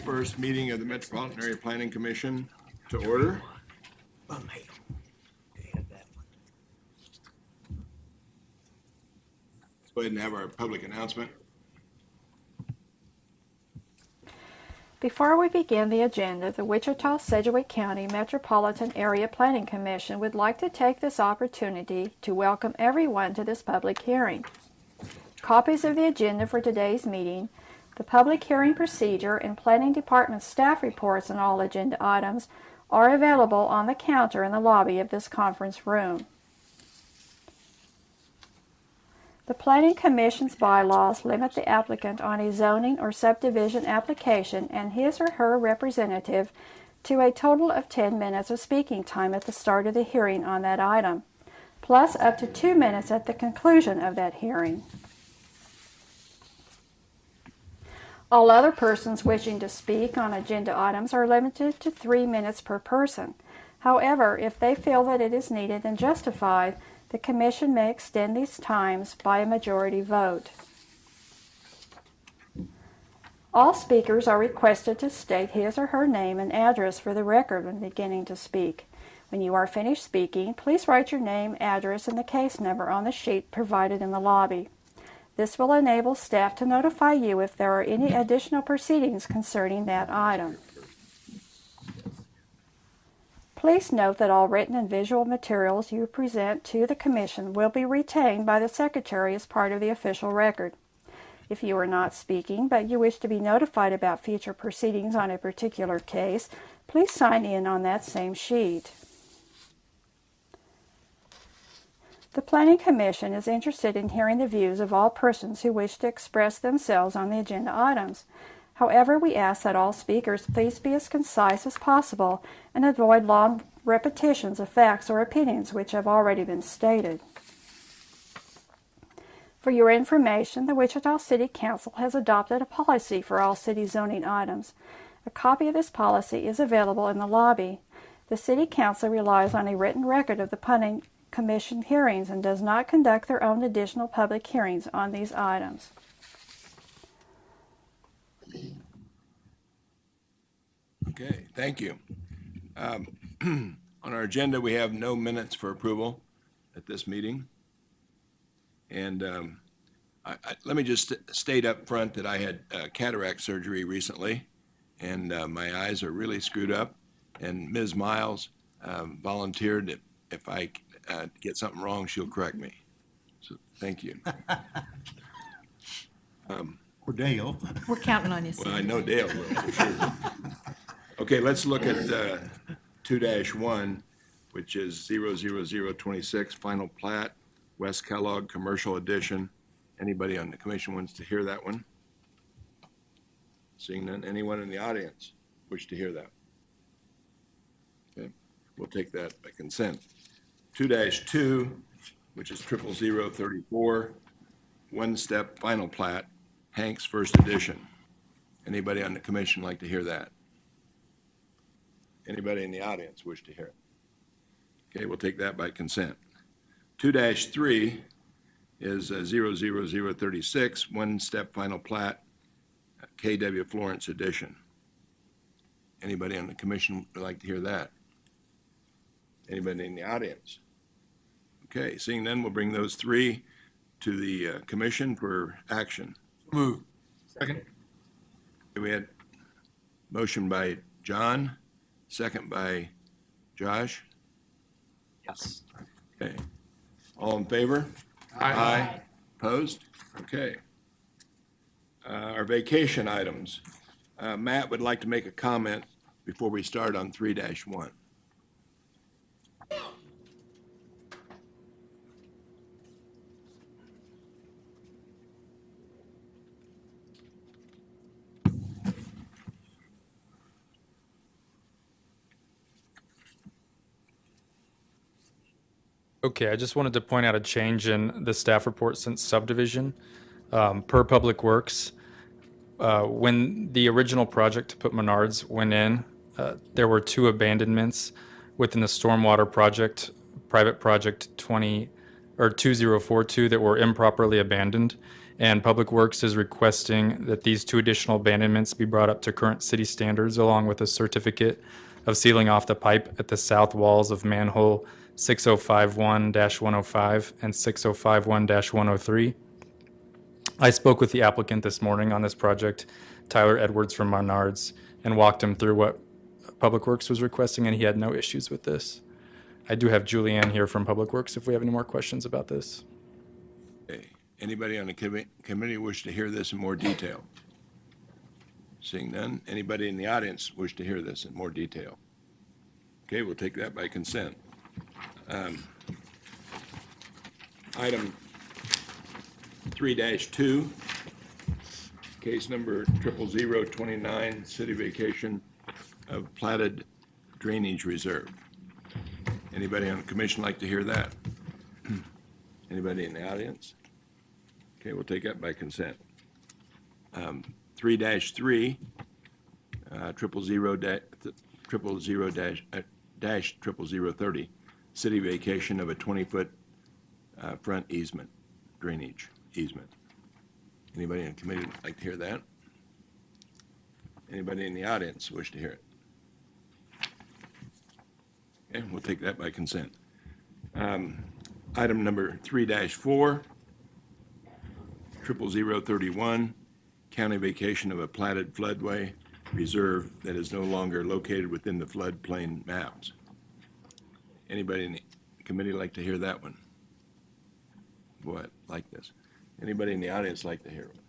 First meeting of the Metropolitan Area Planning Commission to order. Let's go ahead and have our public announcement. Before we begin the agenda, the Wichita-Sedgwick County Metropolitan Area Planning Commission would like to take this opportunity to welcome everyone to this public hearing. Copies of the agenda for today's meeting, the public hearing procedure, and Planning Department staff reports on all agenda items are available on the counter in the lobby of this conference room. The Planning Commission's bylaws limit the applicant on a zoning or subdivision application and his or her representative to a total of 10 minutes of speaking time at the start of the hearing on that item, plus up to 2 minutes at the conclusion of that hearing. All other persons wishing to speak on agenda items are limited to 3 minutes per person. However, if they feel that it is needed and justified, the Commission may extend these times by a majority vote. All speakers are requested to state his or her name and address for the record when beginning to speak. When you are finished speaking, please write your name, address, and the case number on the sheet provided in the lobby. This will enable staff to notify you if there are any additional proceedings concerning that item. Please note that all written and visual materials you present to the Commission will be retained by the Secretary as part of the official record. If you are not speaking, but you wish to be notified about future proceedings on a particular case, please sign in on that same sheet. The Planning Commission is interested in hearing the views of all persons who wish to express themselves on the agenda items. However, we ask that all speakers please be as concise as possible and avoid long repetitions of facts or opinions which have already been stated. For your information, the Wichita City Council has adopted a policy for all city zoning items. A copy of this policy is available in the lobby. The City Council relies on a written record of the Planning Commission hearings and does not conduct their own additional public hearings on these items. Okay, thank you. On our agenda, we have no minutes for approval at this meeting. And let me just state up front that I had cataract surgery recently, and my eyes are really screwed up. And Ms. Miles volunteered that if I get something wrong, she'll correct me. So thank you. Or Dale. We're counting on you, Well, I know Dale will, for sure. Okay, let's look at 2-1, which is 00026, final plat, West Kellogg Commercial Edition. Anybody on the commission wants to hear that one? Seeing none, anyone in the audience wish to hear that? Okay, we'll take that by consent. 2-2, which is 00034, one-step final plat, Hank's First Edition. Anybody on the commission like to hear that? Anybody in the audience wish to hear it? Okay, we'll take that by consent. 2-3 is 00036, one-step final plat, KW Florence Edition. Anybody on the commission would like to hear that? Anybody in the audience? Okay, seeing none, we'll bring those three to the commission for action. Move. Second. We had motion by John, second by Josh. Yes. Okay. All in favor? Aye. Opposed? Okay. Our vacation items. Matt would like to make a comment before we start on 3-1. Okay, I just wanted to point out a change in the staff report since subdivision. Per Public Works, when the original project to put Menards went in, there were 2 abandonments within the stormwater project, private project 20 or 2042, that were improperly abandoned. And Public Works is requesting that these 2 additional abandonments be brought up to current city standards, along with a certificate of sealing off the pipe at the south walls of manhole 6051-105 and 6051-103. I spoke with the applicant this morning on this project, Tyler Edwards from Menards, and walked him through what Public Works was requesting, and he had no issues with this. I do have Julianne here from Public Works if we have any more questions about this. Okay. Anybody on the committee wish to hear this in more detail? Seeing none. Anybody in the audience wish to hear this in more detail? Okay, we'll take that by consent. Item 3-2, case number 00029, city vacation of platted drainage reserve. Anybody on the commission like to hear that? Anybody in the audience? Okay, we'll take that by consent. 3-3, 000-0030, city vacation of a 20-foot front easement, drainage easement. Anybody in the committee like to hear that? Anybody in the audience wish to hear it? Okay, we'll take that by consent. Item number 3-4, 00031, county vacation of a platted floodway reserve that is no longer located within the floodplain maps. Anybody in the committee like to hear that one? What, like this? Anybody in the audience like to hear it?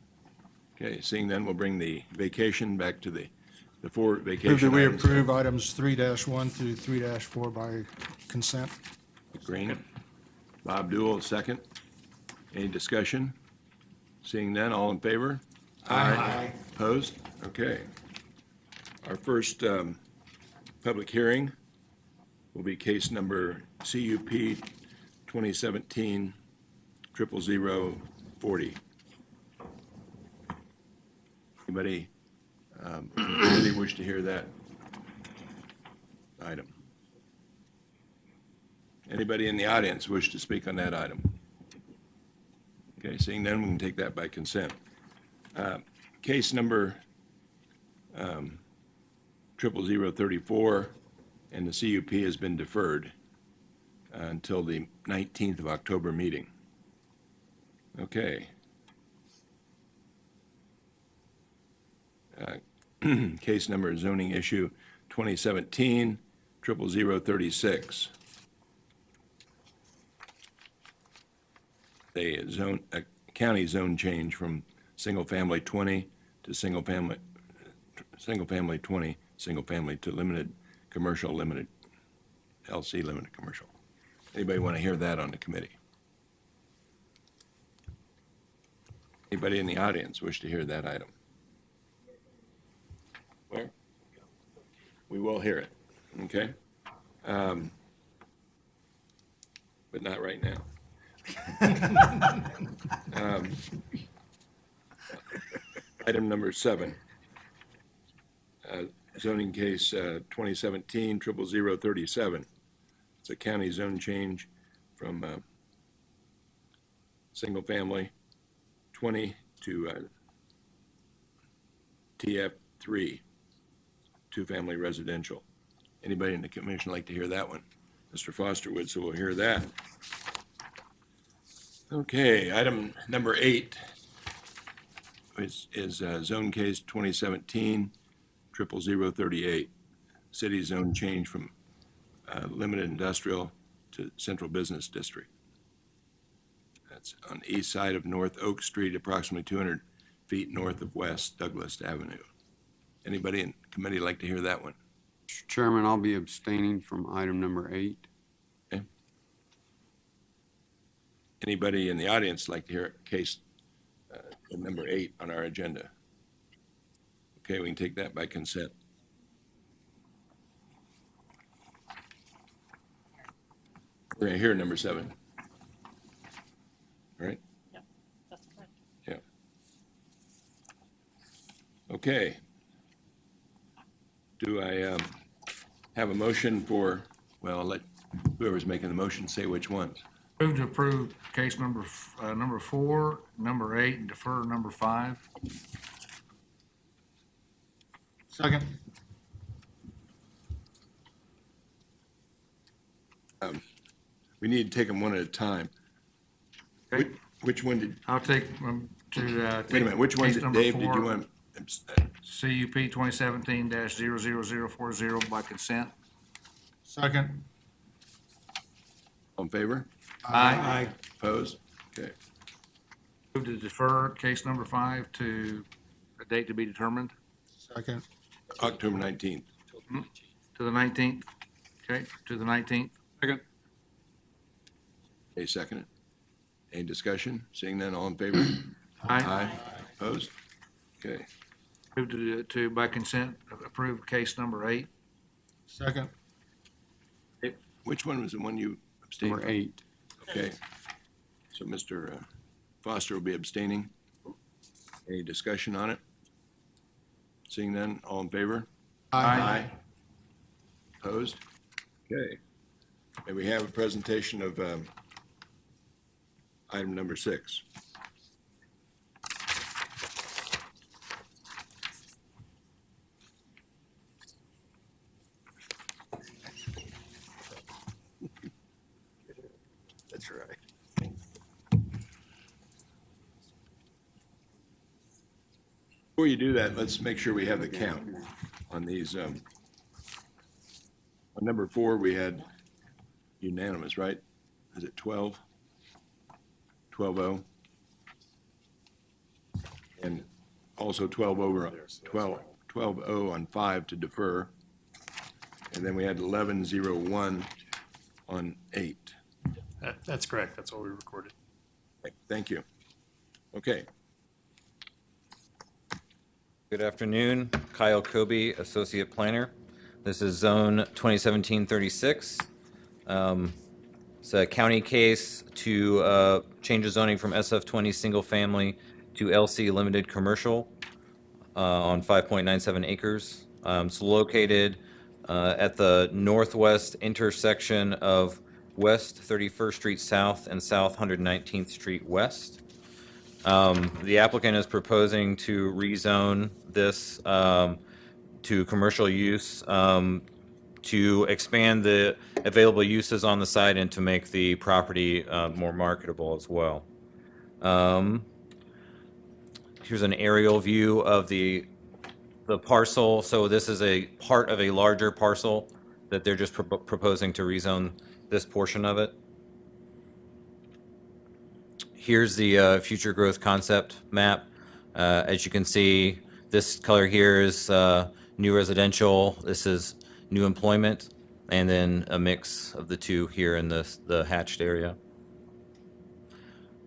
Okay, seeing then, we'll bring the vacation back to the 4 vacation Move that we items. approve items 3-1 through 3-4 by consent. Green. Bob Dewell, second. Any discussion? Seeing none, all in favor? Aye. Opposed? Okay. Our first public hearing will be case number CUP 2017-00040. Anybody really wish to hear that item? Anybody in the audience wish to speak on that item? Okay, seeing none, we can take that by consent. Case number 00034, and the CUP has been deferred until the 19th of October meeting. Okay. Case number zoning issue 2017-00036. A county zone change from single-family 20 to single-family 20, single-family to limited commercial, limited LC, limited commercial. Anybody want to hear that on the committee? Anybody in the audience wish to hear that item? Where? We will hear it, okay? But not right now. Item number 7, zoning case 2017-00037. It's a county zone change from single-family 20 to TF3, two-family residential. Anybody in the commission like to hear that one? Mr. Foster would, so we'll hear that. Okay, item number 8 is zone case 2017-00038, city zone change from limited industrial to central business district. That's on the east side of North Oak Street, approximately 200 feet north of West Douglas Avenue. Anybody in committee like to hear that one? Mr. Chairman, I'll be abstaining from item number 8. Okay. Anybody in the audience like to hear case number 8 on our agenda? Okay, we can take that by consent. We're going to hear number 7. All right? Yeah, that's correct. Yeah. Okay. Do I have a motion for, well, I'll let whoever's making the motion say which ones. Move to approve case number 4, number 8, and defer number 5. Second. We need to take them one at a time. Okay. Which one did, I'll take to wait a minute, which one case did, number Dave, did you 4, want? CUP 2017-00040 by consent. Second. All in favor? Aye. Opposed? Okay. Move to defer case number 5 to a date to be determined, Second. October 19th. to the 19th. Okay, to the 19th. Second. Okay, second it. Any discussion? Seeing none, all in favor? Aye. Opposed? Okay. Move to by consent, approve case number 8. Second. Which one was the one you abstained? Number from? 8. Okay. So Mr. Foster will be abstaining. Any discussion on it? Seeing none, all in favor? Aye. Opposed? Okay. And we have a presentation of item number 6. That's right. Before you do that, let's make sure we have the count on these. On number 4, we had unanimous, right? Is it 12? 12-0? And also 12-0 on 5 to defer. And then we had 11-0-1 on 8. That's correct. That's what we recorded. Thank you. Okay. Good afternoon, Kyle Kobe, Associate Planner. This is Zone 2017-36. It's a county case to change the zoning from SF20 Single Family to LC Limited Commercial on 5.97 acres. It's located at the northwest intersection of West 31st Street South and South 119th Street West. The applicant is proposing to rezone this to commercial use to expand the available uses on the site and to make the property more marketable as well. Here's an aerial view of the parcel. So this is a part of a larger parcel that they're just proposing to rezone this portion of it. Here's the future growth concept map. As you can see, this color here is new residential. This is new employment, and then a mix of the two here in the hatched area.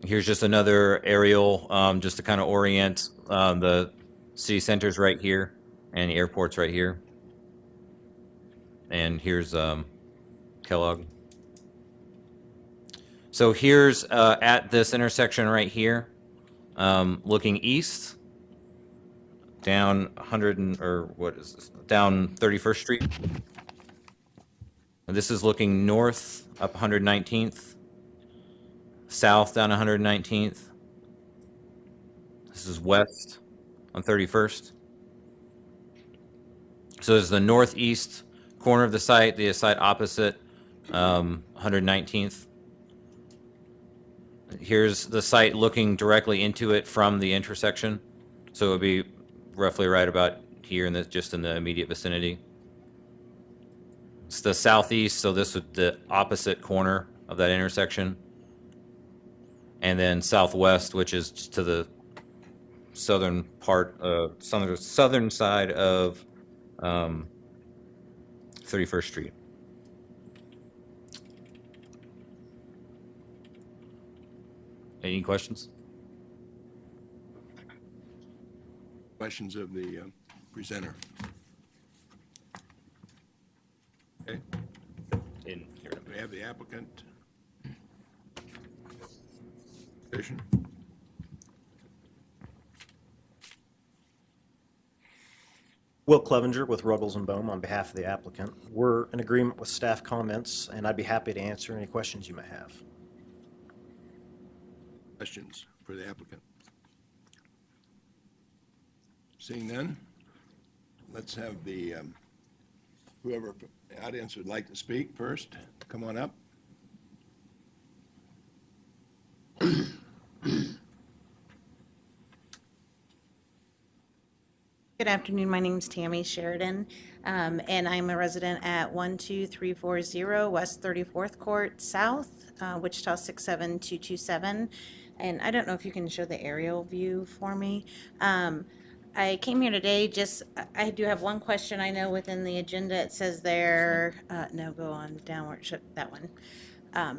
Here's just another aerial, just to kind of orient the city centers right here and the airports right here. And here's Kellogg. So here's at this intersection right here, looking east, down 31st Street. And this is looking north up 119th, south down 119th. This is west on 31st. So this is the northeast corner of the site opposite 119th. Here's the site looking directly into it from the intersection. So it would be roughly right about here just in the immediate vicinity. It's the southeast, so this would the opposite corner of that intersection. And then southwest, which is to the southern part, southern side of 31st Street. Any questions? Questions of the presenter? Okay. We have the applicant. Petition. Will Clevenger with Ruggles and Bohm on behalf of the applicant. We're in agreement with staff comments, and I'd be happy to answer any questions you may have. questions for the applicant? Seeing none, let's have the, whoever in the audience would like to speak first, come on up. Good afternoon. My name is Tammy Sheridan, and I'm a resident at 12340 West 34th Court South, Wichita 67227. And I don't know if you can show the aerial view for me. I came here today I do have one question. I know within the agenda it says there, no, go on downward, that one.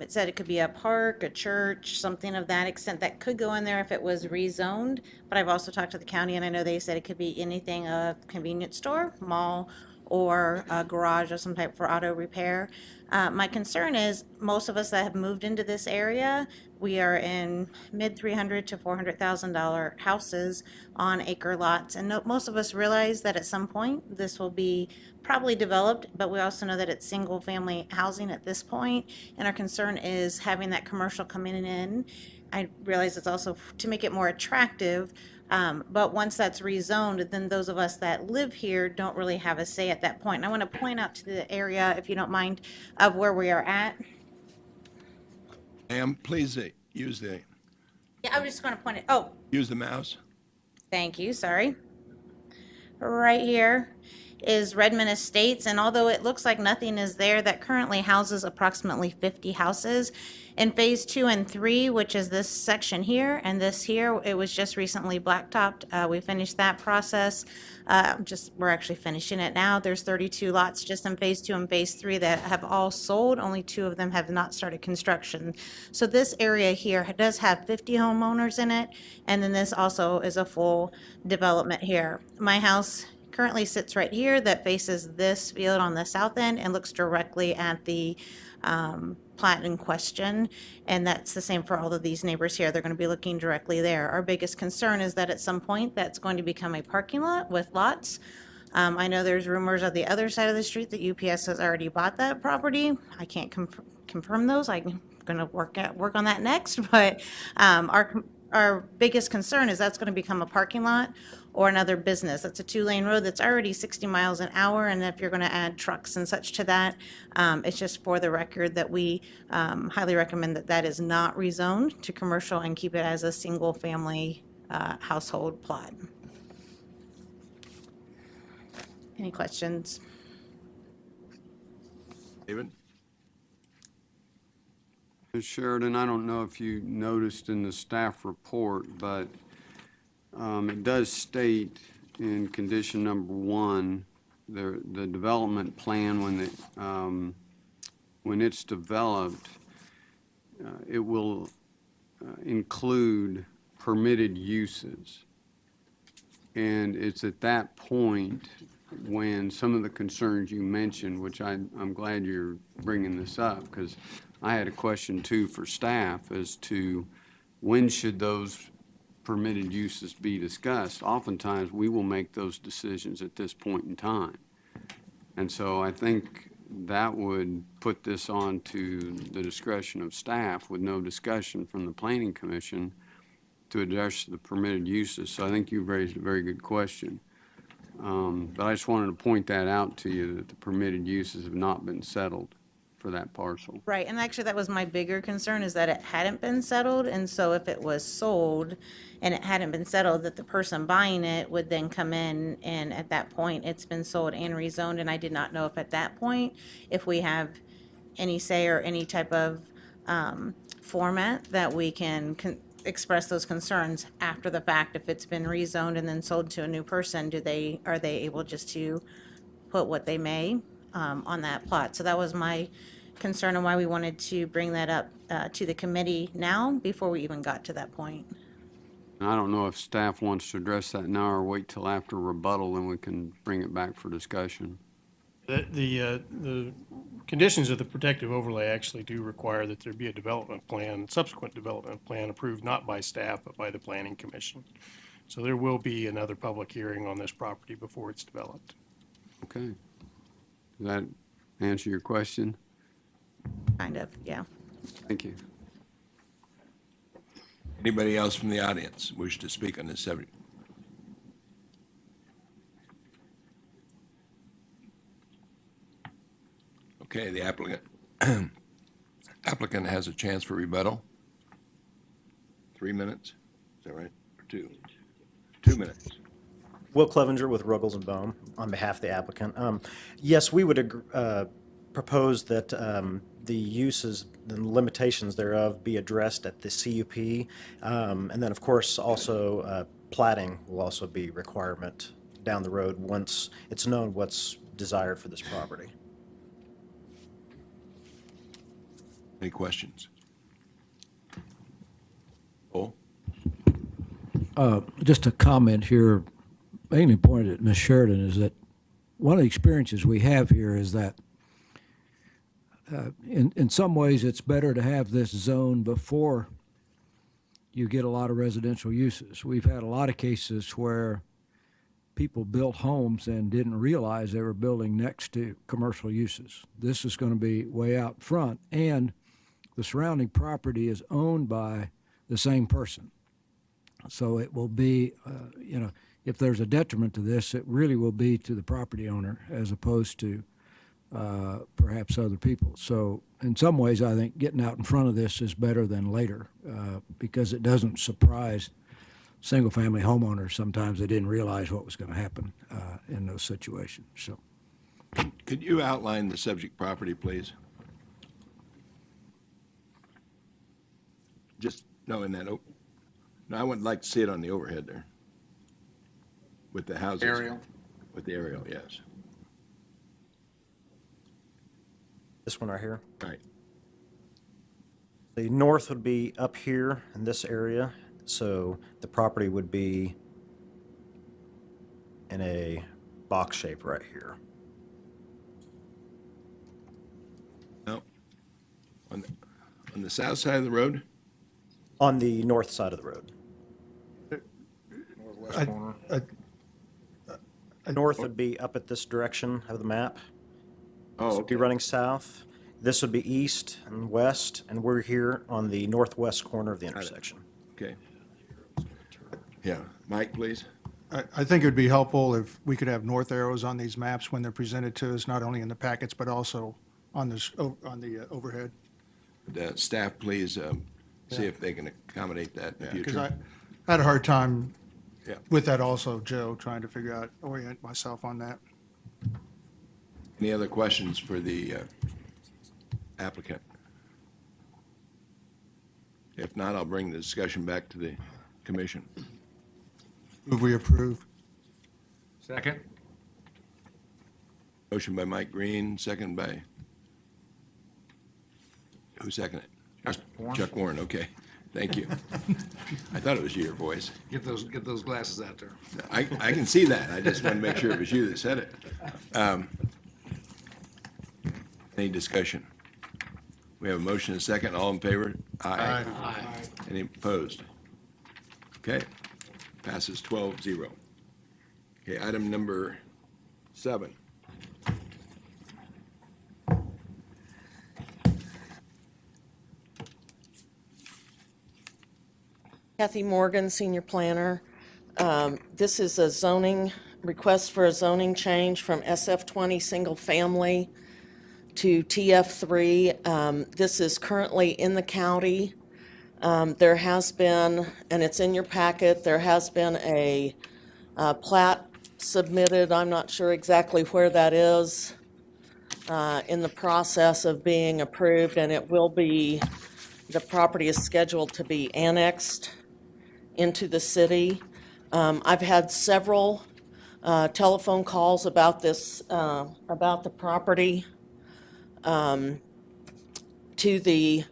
It said it could be a park, a church, something of that extent that could go in there if it was rezoned. But I've also talked to the county, and I know they said it could be anything, a convenience store, mall, or a garage of some type for auto repair. My concern is most of us that have moved into this area, we are in mid $300,000 to $400,000 houses on acre lots. And most of us realize that at some point this will be probably developed, but we also know that it's single family housing at this point. And our concern is having that commercial coming in. I realize it's also to make it more attractive. But once that's rezoned, then those of us that live here don't really have a say at that point. And I want to point out to the area, if you don't mind, of where we are at. Ma'am, please use the, Yeah, I was just going to point it. Oh, use the mouse. thank you. Sorry. Right here is Redmond Estates, and although it looks like nothing is there, that currently houses approximately 50 houses. In phase 2 and 3, which is this section here and this here, it was just recently blacktopped. We finished that process. We're actually finishing it now. There's 32 lots just in phase 2 and phase 3 that have all sold. Only 2 of them have not started construction. So this area here does have 50 homeowners in it, and then this also is a full development here. My house currently sits right here that faces this field on the south end and looks directly at the plat in question, and that's the same for all of these neighbors here. They're going to be looking directly there. Our biggest concern is that at some point that's going to become a parking lot with lots. I know there's rumors of the other side of the street that UPS has already bought that property. I can't confirm those. I'm going to work on that next, but our biggest concern is that's going to become a parking lot or another business. That's a 2-lane road that's already 60 miles an hour, and if you're going to add trucks and such to that, it's just for the record that we highly recommend that that is not rezoned to commercial and keep it as a single-family household plot. Any questions? David? Ms. Sheridan, I don't know if you noticed in the staff report, but it does state in condition number 1, the development plan when it's developed, it will include permitted uses. And it's at that point when some of the concerns you mentioned, which I'm glad you're bringing this up, because I had a question too for staff as to when should those permitted uses be discussed. Oftentimes, we will make those decisions at this point in time. And so I think that would put this on to the discretion of staff with no discussion from the Planning Commission to address the permitted uses. So I think you've raised a very good question. But I just wanted to point that out to you, that the permitted uses have not been settled for that parcel. Right, and actually that was my bigger concern, is that it hadn't been settled, and so if it was sold and it hadn't been settled, that the person buying it would then come in, and at that point, it's been sold and rezoned, and I did not know if at that point, if we have any say or any type of format that we can express those concerns after the fact. If it's been rezoned and then sold to a new person, are they able just to put what they may on that plot? So that was my concern and why we wanted to bring that up to the committee now before we even got to that point. I don't know if staff wants to address that now or wait till after rebuttal, and we can bring it back for discussion. The conditions of the protective overlay actually do require that there be a development plan, subsequent development plan approved not by staff but by the Planning Commission. So there will be another public hearing on this property before it's developed. Okay. Does that answer your question? Kind of, yeah. Thank you. Anybody else from the audience wish to speak on this subject? Okay, the applicant has a chance for rebuttal. 3 minutes, is that right? Or 2? 2 minutes. Will Clevenger with Ruggles and Bohm on behalf of the applicant. Yes, we would propose that the uses and limitations thereof be addressed at the CUP. And then, of course, also plating will also be a requirement down the road once it's known what's desired for this property. Any questions? Oh, Just a comment here, mainly pointed at Ms. Sheridan, is that one of the experiences we have here is that in some ways it's better to have this zone before you get a lot of residential uses. We've had a lot of cases where people built homes and didn't realize they were building next to commercial uses. This is going to be way out front, and the surrounding property is owned by the same person. So it will be, if there's a detriment to this, it really will be to the property owner as opposed to perhaps other people. So in some ways, I think getting out in front of this is better than later because it doesn't surprise single-family homeowners. Sometimes they didn't realize what was going to happen in those situations. So, could you outline the subject property, please? Just in that. No, I would like to see it on the overhead there with the houses. Aerial? With the aerial, yes. This one right here. Right. The north would be up here in this area, so the property would be in a box shape right here. No. On the south side of the road? On the north side of the road. Northwest corner. North would be up at this direction of the map. Oh, So it'd be okay. running south. This would be east and west, and we're here on the northwest corner of the intersection. Okay. Yeah, Mike, please. I think it would be helpful if we could have north arrows on these maps when they're presented to us, not only in the packets, but also on the overhead. The staff, please see if they can accommodate that in the Because future. I had a hard time Yeah. with that also, Joe, trying to orient myself on that. Any other questions for the applicant? If not, I'll bring the discussion back to the commission. Move we approve. Second? Motion by Mike Green, second by, who seconded it? Warren. Chuck Warren, okay. Thank you. I thought it was your voice. Get those glasses out there. I can see that. I just want to make sure it was you that said it. Any discussion? We have a motion and a second. All in favor? Aye. Any opposed? Okay. Passes 12-0. Okay, item number 7. Kathy Morgan, Senior Planner. This is a zoning, request for a zoning change from SF20 Single Family to TF3. This is currently in the county. There has been, and it's in your packet, there has been a plat submitted. I'm not sure exactly where that is in the process of being approved, and it will be, the property is scheduled to be annexed into the city. I've had several telephone calls about this, about the property. To the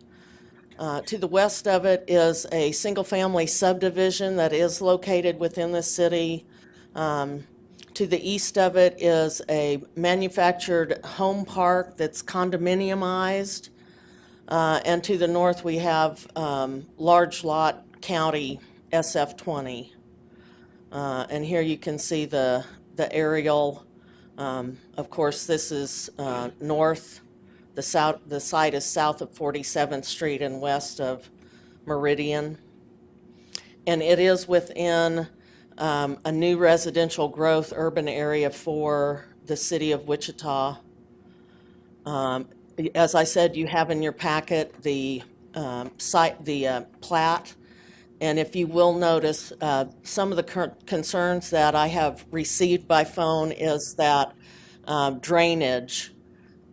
west of it is a single-family subdivision that is located within the city. To the east of it is a manufactured home park that's condominiumized. And to the north, we have large lot county SF20. And here you can see the aerial. Of course, this is north. The site is south of 47th Street and west of Meridian. and it is within a new residential growth urban area for the city of Wichita. As I said, you have in your packet the plat. And if you will notice, some of the current concerns that I have received by phone is that drainage.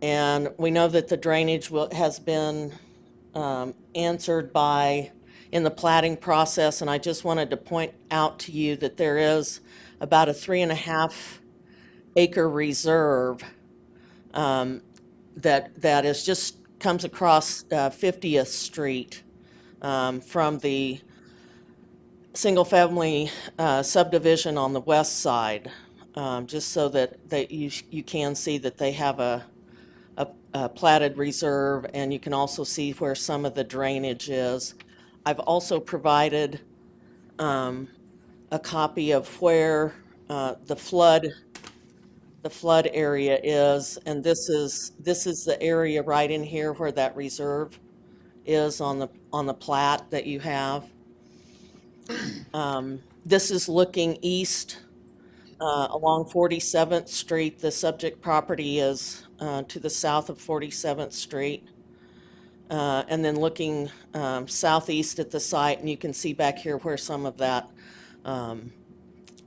And we know that the drainage has been answered in the platting process. And I just wanted to point out to you that there is about a 3.5 acre reserve that is just comes across 50th Street from the single-family subdivision on the west side, just so that you can see that they have a platted reserve, and you can also see where some of the drainage is. I've also provided a copy of where the flood area is, and this is the area right in here where that reserve is on the plat that you have. This is looking east along 47th Street. The subject property is to the south of 47th Street. And then looking southeast at the site, and you can see back here where some of that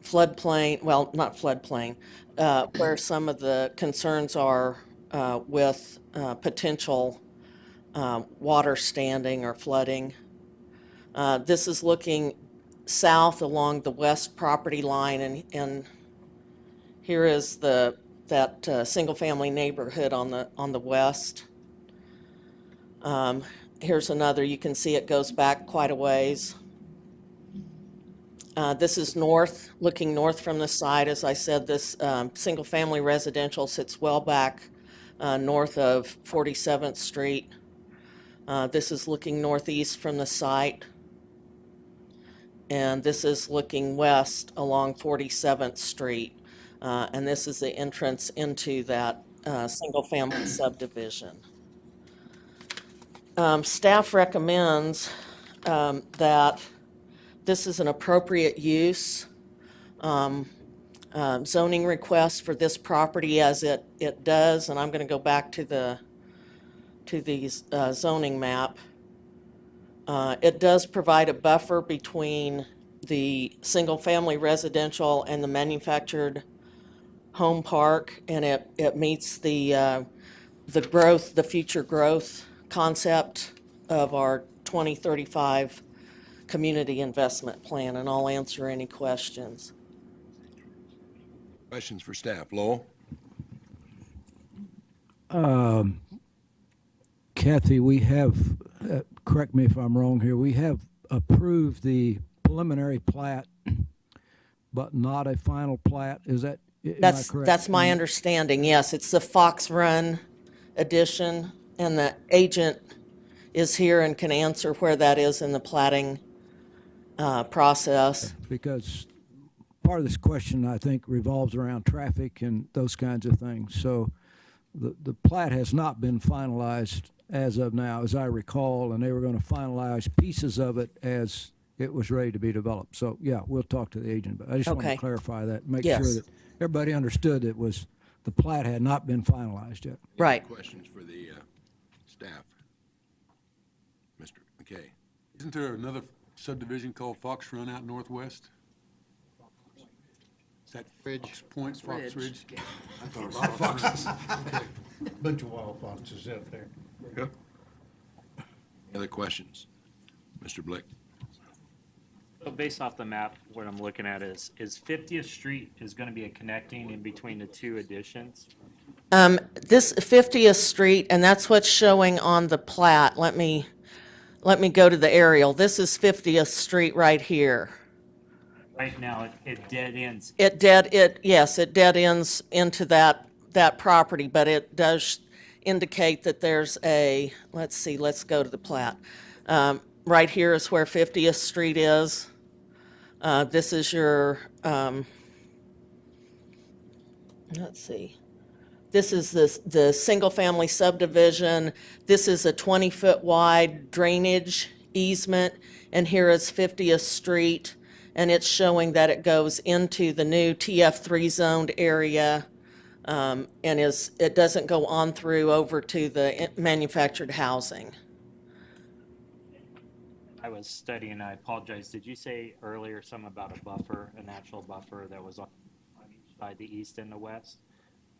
floodplain, well, not floodplain, where some of the concerns are with potential water standing or flooding. This is looking south along the west property line, and here is that single-family neighborhood on the west. Here's another. You can see it goes back quite a ways. This is north, looking north from the side. As I said, this single-family residential sits well back north of 47th Street. This is looking northeast from the site. And this is looking west along 47th Street. And this is the entrance into that single-family subdivision. Staff recommends that this is an appropriate use zoning request for this property as it does, and I'm going to go back to the zoning map. It does provide a buffer between the single-family residential and the manufactured home park, and it meets the future growth concept of our 2035 community investment plan, and I'll answer any questions. Questions for staff. Lowell? Kathy, we have, correct me if I'm wrong here, we have approved the preliminary plat, but not a final plat. Is that, am I correct? That's my understanding, yes. It's the Fox Run edition, and the agent is here and can answer where that is in the platting process. Because part of this question, I think, revolves around traffic and those kinds of things. So the plat has not been finalized as of now, as I recall, and they were going to finalize pieces of it as it was ready to be developed. So, yeah, we'll talk to the agent, but I just want to clarify that, make sure that everybody understood it was the plat had not been finalized yet. Right. Any questions for the staff? Mr. McKay? Isn't there another subdivision called Fox Run out northwest? Is that Fox Point, Fox Ridge? I thought it was Foxes. Bunch of wild foxes out there. Any other questions? Mr. Blick? So based off the map, what I'm looking at is 50th Street is going to be a connecting in between the two additions? This 50th Street, and that's what's showing on the plat. Let me go to the aerial. This is 50th Street right here. Right now, it dead ends. It dead ends into that property, but it does indicate that there's a, let's go to the plat. Right here is where 50th Street is. This is your, this is the single-family subdivision. This is a 20-foot wide drainage easement, and here is 50th Street, and it's showing that it goes into the new TF3 zoned area, and it doesn't go on through over to the manufactured housing. I was studying, I apologize. Did you say earlier something about a buffer, a natural buffer that was on each side, the east and the west?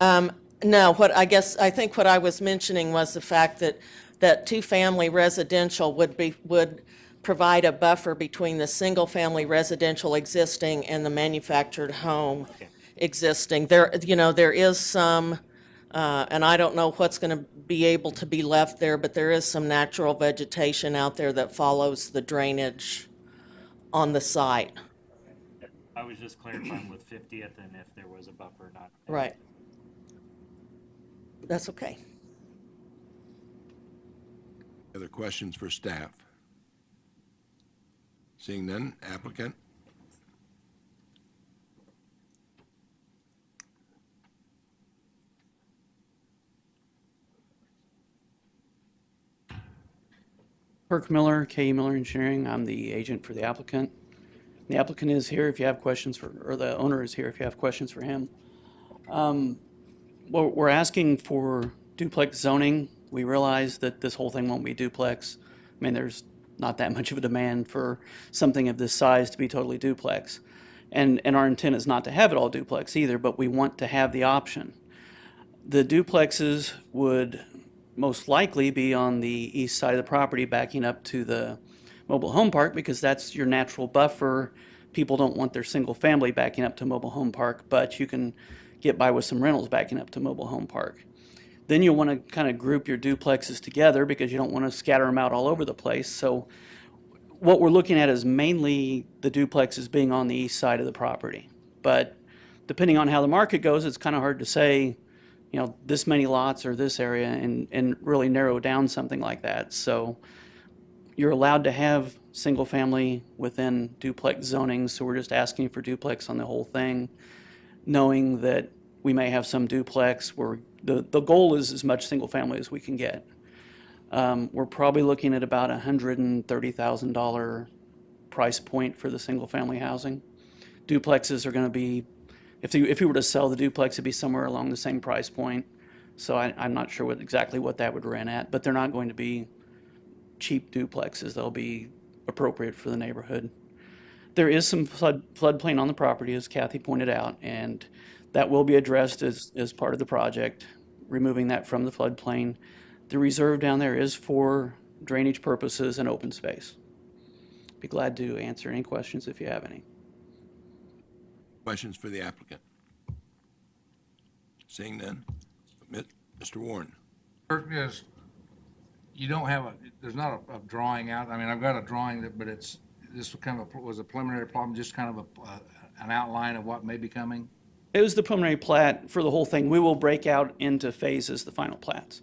No, I think what I was mentioning was the fact that two-family residential would provide a buffer between the single-family residential existing and the manufactured home existing. There is some, and I don't know what's going to be able to be left there, but there is some natural vegetation out there that follows the drainage on the site. I was just clarifying with 50th and if there was a buffer or not. Right. That's okay. Other questions for staff? Seeing none, applicant? Kirk Miller, K.E. Miller Engineering. I'm the agent for the applicant. The applicant is here if you have questions or the owner is here if you have questions for him. Well, we're asking for duplex zoning. We realize that this whole thing won't be duplex. I mean, there's not that much of a demand for something of this size to be totally duplex. And our intent is not to have it all duplex either, but we want to have the option. The duplexes would most likely be on the east side of the property backing up to the mobile home park because that's your natural buffer. People don't want their single family backing up to mobile home park, but you can get by with some rentals backing up to mobile home park. Then you'll want to kind of group your duplexes together because you don't want to scatter them out all over the place. So what we're looking at is mainly the duplexes being on the east side of the property. But depending on how the market goes, it's kind of hard to say, you know, this many lots or this area and really narrow down something like that. So you're allowed to have single family within duplex zoning. So we're just asking for duplex on the whole thing, knowing that we may have some duplex where the goal is as much single family as we can get. We're probably looking at about $130,000 price point for the single family housing. Duplexes are going to be, if we were to sell the duplex, it'd be somewhere along the same price point. So I'm not sure exactly what that would rent at, but they're not going to be cheap duplexes. They'll be appropriate for the neighborhood. There is some floodplain on the property, as Kathy pointed out, and that will be addressed as part of the project, removing that from the floodplain. The reserve down there is for drainage purposes and open space. Be glad to answer any questions if you have any. Questions for the applicant? Seeing none, Mr. Warren. Kirk, you don't have there's not a drawing out. I mean, I've got a drawing but this was a preliminary problem, just kind of an outline of what may be coming. It was the preliminary plat for the whole thing. We will break out into phases the final plats.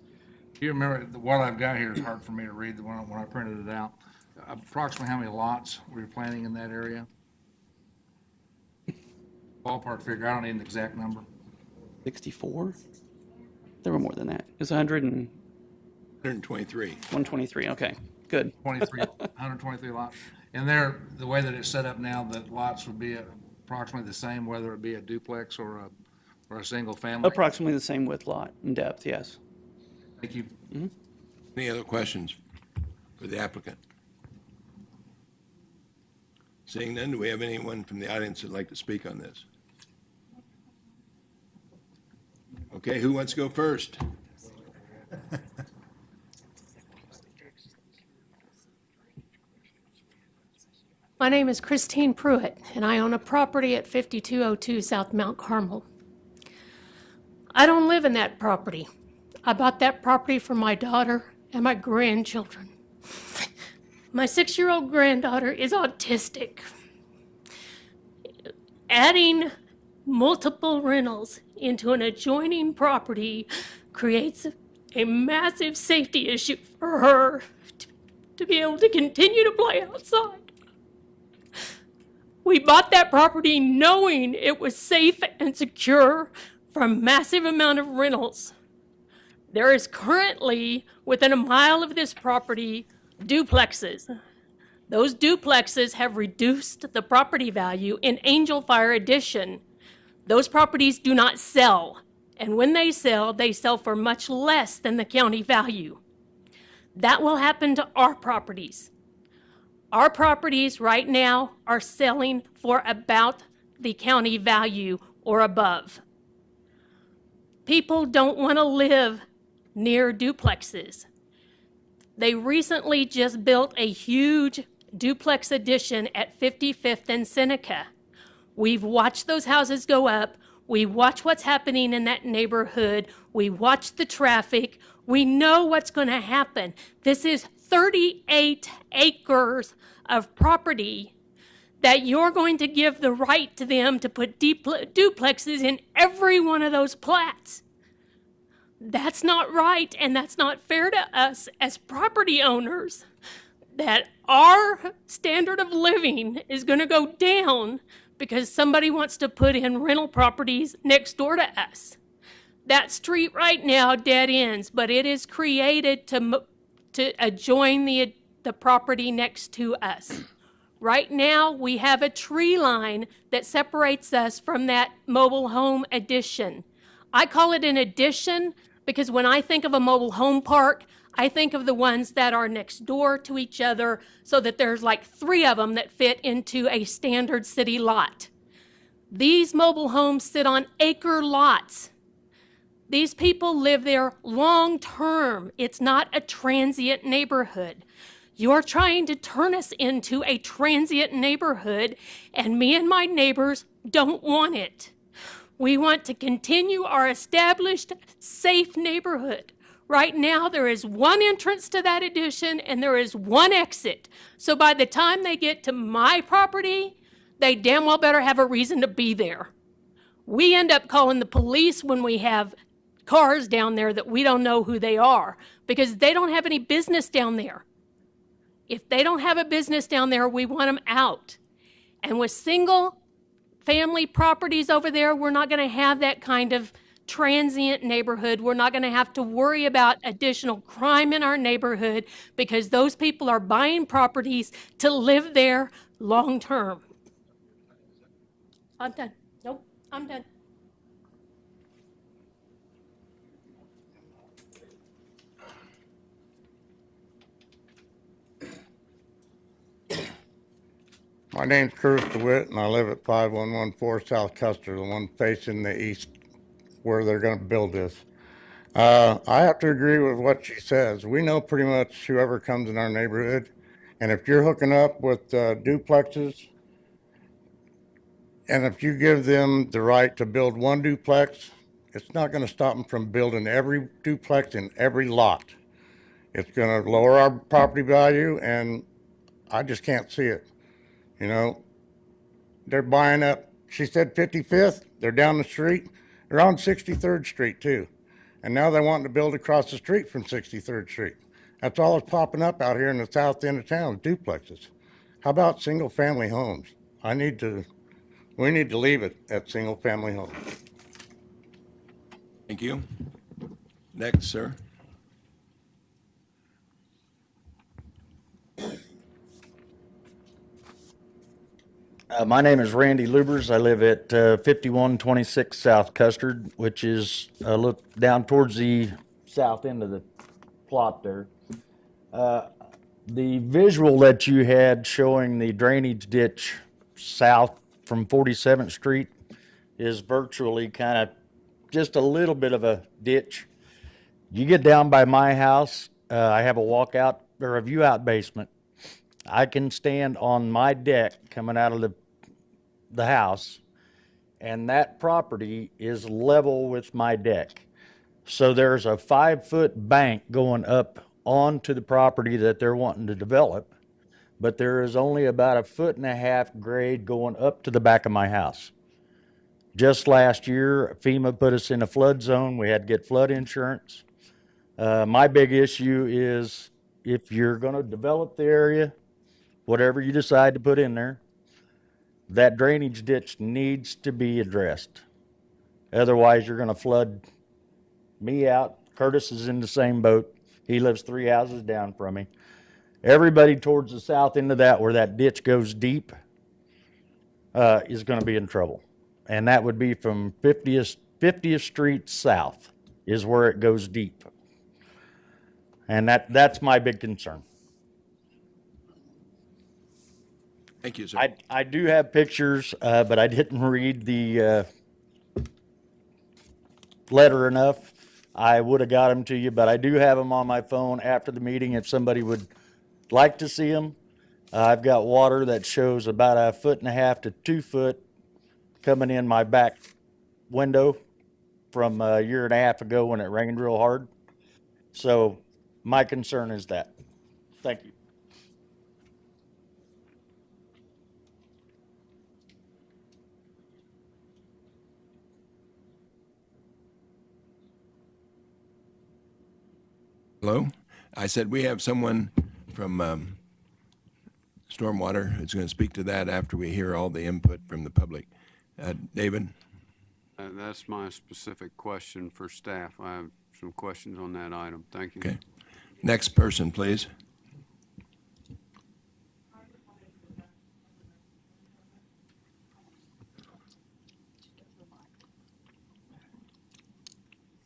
Do you remember, what I've got here is hard for me to read when I printed it out. Approximately how many lots were you planning in that area? Ballpark figure, I don't need an exact number. 64? There were more than that. It was 123. 123, okay, good. 123 lots. And there, the way that it's set up now, the lots would be approximately the same, whether it be a duplex or a single family? Approximately the same width lot and depth, yes. Thank you. Mm-hmm. Any other questions for the applicant? Seeing none, do we have anyone from the audience that'd like to speak on this? Okay, who wants to go first? My name is Christine Pruitt, and I own a property at 5202 South Mount Carmel. I don't live in that property. I bought that property for my daughter and my grandchildren. My 6-year-old granddaughter is autistic. Adding multiple rentals into an adjoining property creates a massive safety issue for her to be able to continue to play outside. We bought that property knowing it was safe and secure from a massive amount of rentals. There is currently, within a mile of this property, duplexes. Those duplexes have reduced the property value in Angel Fire Edition. Those properties do not sell, and when they sell for much less than the county value. That will happen to our properties. Our properties right now are selling for about the county value or above. People don't want to live near duplexes. They recently just built a huge duplex addition at 55th and Seneca. We've watched those houses go up. We watch what's happening in that neighborhood. We watch the traffic. We know what's going to happen. This is 38 acres of property that you're going to give the right to them to put duplexes in every one of those plats. That's not right, and that's not fair to us as property owners, that our standard of living is going to go down because somebody wants to put in rental properties next door to us. That street right now dead ends, but it is created to adjoin the property next to us. Right now, we have a tree line that separates us from that mobile home addition. I call it an addition because when I think of a mobile home park, I think of the ones that are next door to each other so that there's like 3 of them that fit into a standard city lot. These mobile homes sit on acre lots. These people live there long term. It's not a transient neighborhood. You're trying to turn us into a transient neighborhood, and me and my neighbors don't want it. We want to continue our established, safe neighborhood. Right now, there is one entrance to that addition, and there is one exit. So by the time they get to my property, they damn well better have a reason to be there. We end up calling the police when we have cars down there that we don't know who they are because they don't have any business down there. If they don't have a business down there, we want them out. And with single family properties over there, we're not going to have that kind of transient neighborhood. We're not going to have to worry about additional crime in our neighborhood because those people are buying properties to live there long term. I'm done. Nope, I'm done. My name's Curtis DeWitt, and I live at 5114 South Custer, the one facing the east where they're going to build this. I have to agree with what she says. We know pretty much whoever comes in our neighborhood, and if you're hooking up with duplexes, and if you give them the right to build one duplex, it's not going to stop them from building every duplex in every lot. It's going to lower our property value, and I just can't see it. You know, they're buying up, she said 55th, they're down the street. They're on 63rd Street too. And now they're wanting to build across the street from 63rd Street. That's all that's popping up out here in the south end of town, duplexes. How about single family homes? We need to leave it at single family homes. Thank you. Next, sir. My name is Randy Lubers. I live at 5126 South Custard, which is look down towards the south end of the plot there. The visual that you had showing the drainage ditch south from 47th Street is virtually kind of just a little bit of a ditch. You get down by my house, I have a walkout or a view out basement. I can stand on my deck coming out of the house, and that property is level with my deck. So there's a 5-foot bank going up onto the property that they're wanting to develop, but there is only about 1.5 foot grade going up to the back of my house. Just last year, FEMA put us in a flood zone. We had to get flood insurance. My big issue is if you're going to develop the area, whatever you decide to put in there, that drainage ditch needs to be addressed. Otherwise, you're going to flood me out. Curtis is in the same boat. He lives 3 houses down from me. Everybody towards the south end of that, where that ditch goes deep, is going to be in trouble. And that would be from 50th Street south is where it goes deep. And that's my big concern. Thank you, sir. I do have pictures, but I didn't read the letter enough. I would have got them to you, but I do have them on my phone after the meeting if somebody would like to see them. I've got water that shows about 1.5 to 2 foot coming in my back window from a year and a half ago when it rained real hard. So my concern is that. Thank you. Hello? I said we have someone from Stormwater who's going to speak to that after we hear all the input from the public. David? That's my specific question for staff. I have some questions on that item. Thank you. Okay. Next person, please.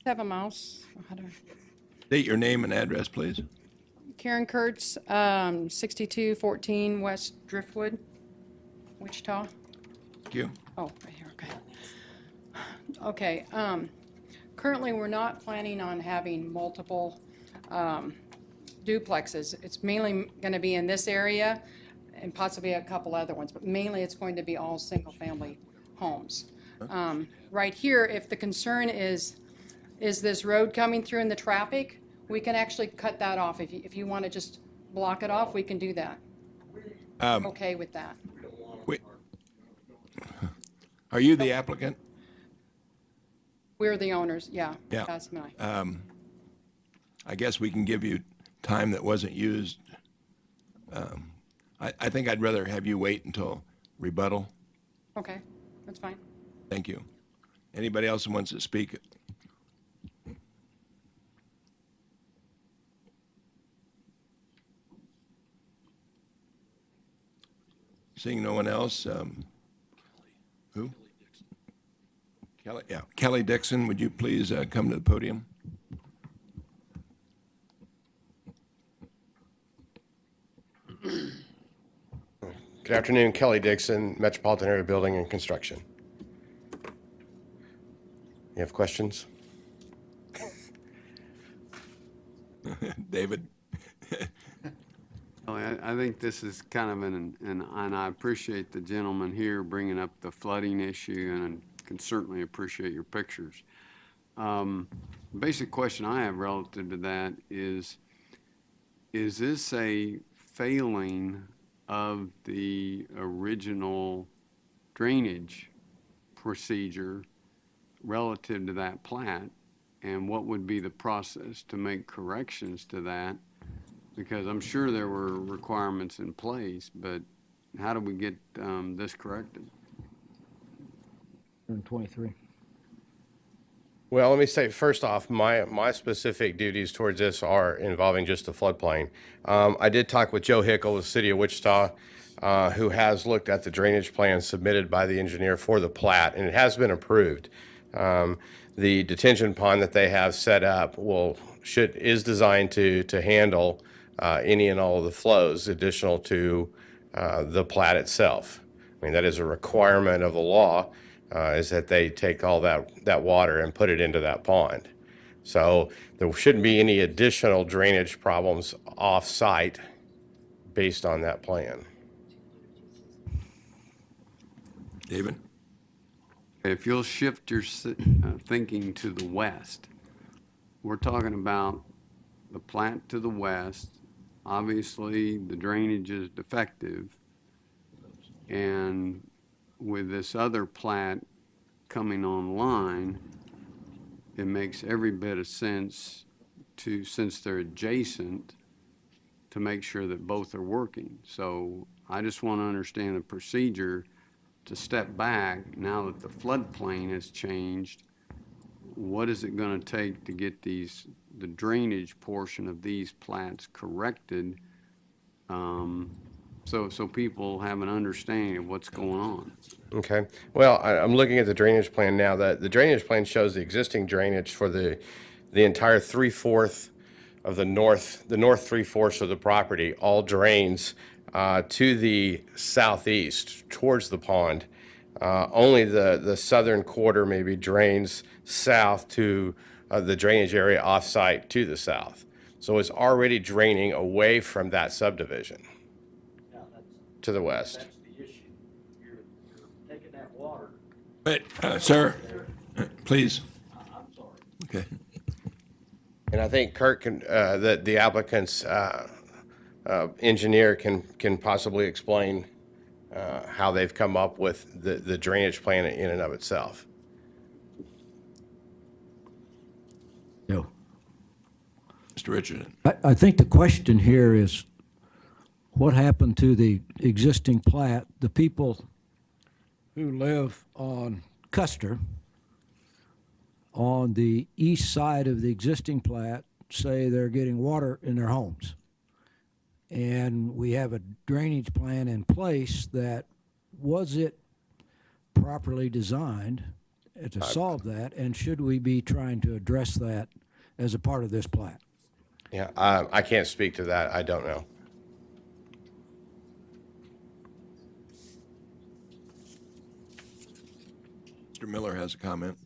Have a mouse. State your name and address, please. Karen Kurtz, 6214 West Driftwood, Wichita. Thank you. Oh, right here, okay. Okay, currently we're not planning on having multiple duplexes. It's mainly going to be in this area and possibly a couple other ones, but mainly it's going to be all single-family homes. Right here, if the concern is this road coming through and the traffic, we can actually cut that off. If you want to just block it off, we can do that. Okay with that. Wait. Are you the applicant? We're the owners, yeah. Yeah. That's mine. I guess we can give you time that wasn't used. I think I'd rather have you wait until rebuttal. Okay, that's fine. Thank you. Anybody else who wants to speak? Seeing no one else, who? Kelly, yeah. Kelly Dixon, would you please come to the podium? Good afternoon, Kelly Dixon, Metropolitan Area Building and Construction. You have questions? David? I think this is kind of and I appreciate the gentleman here bringing up the flooding issue, and I can certainly appreciate your pictures. Basic question I have relative to that is this a failing of the original drainage procedure relative to that plat? And what would be the process to make corrections to that? Because I'm sure there were requirements in place, but how do we get this corrected? 23. Well, let me say, first off, my specific duties towards this are involving just the floodplain. I did talk with Joe Hickle, the city of Wichita, who has looked at the drainage plan submitted by the engineer for the plat, and it has been approved. The detention pond that they have set up is designed to handle any and all of the flows additional to the plat itself. I mean, that is a requirement of the law, is that they take all that water and put it into that pond. So there shouldn't be any additional drainage problems off-site based on that plan. David? If you'll shift your thinking to the west, we're talking about the plant to the west. Obviously, the drainage is defective, and with this other plant coming online, it makes every bit of sense to, since they're adjacent, to make sure that both are working. So I just want to understand the procedure to step back now that the floodplain has changed. What is it going to take to get the drainage portion of these plants corrected so people have an understanding of what's going on. Okay. Well, I'm looking at the drainage plan now. That the drainage plan shows the existing drainage for the entire 3/4 of the north 3/4 of the property all drains to the southeast towards the pond. Only the southern quarter maybe drains south to the drainage area off-site to the south. So it's already draining away from that subdivision to the west. Wait, sir, please. Okay. And I think Kurt can, that the applicant's engineer can possibly explain how they've come up with the drainage plan in and of itself. No. Mr. Richardson. I think the question here is what happened to the existing plat? The people who live on Custer on the east side of the existing plat say they're getting water in their homes. And we have a drainage plan in place that, was it properly designed to solve that? And should we be trying to address that as a part of this plat? Yeah, I can't speak to that. I don't know. Mr. Miller has a comment.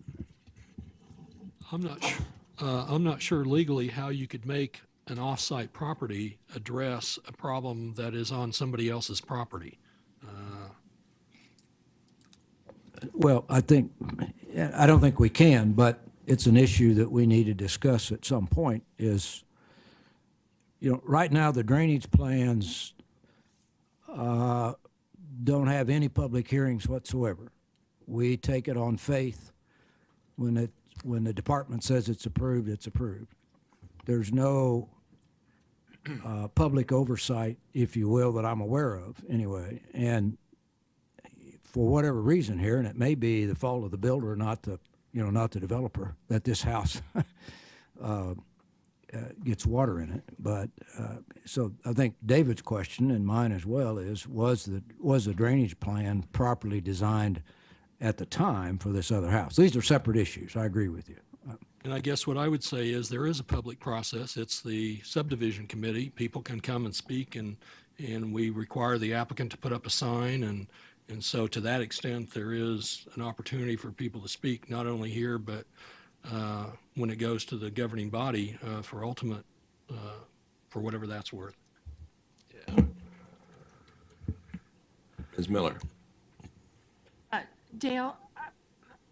I'm not sure legally how you could make an off-site property address a problem that is on somebody else's property. Well, I don't think we can, but it's an issue that we need to discuss at some point. Is, right now the drainage plans don't have any public hearings whatsoever. We take it on faith. When the department says it's approved, it's approved. There's no public oversight, if you will, that I'm aware of anyway. And for whatever reason here, and it may be the fault of the builder, not the developer, that this house gets water in it. But so I think David's question, and mine as well, is was the drainage plan properly designed at the time for this other house? These are separate issues. I agree with you. And I guess what I would say is there is a public process. It's the subdivision committee. People can come and speak, and we require the applicant to put up a sign. And so to that extent, there is an opportunity for people to speak, not only here, but when it goes to the governing body for ultimate, for whatever that's worth. Yeah. Ms. Miller. Dale,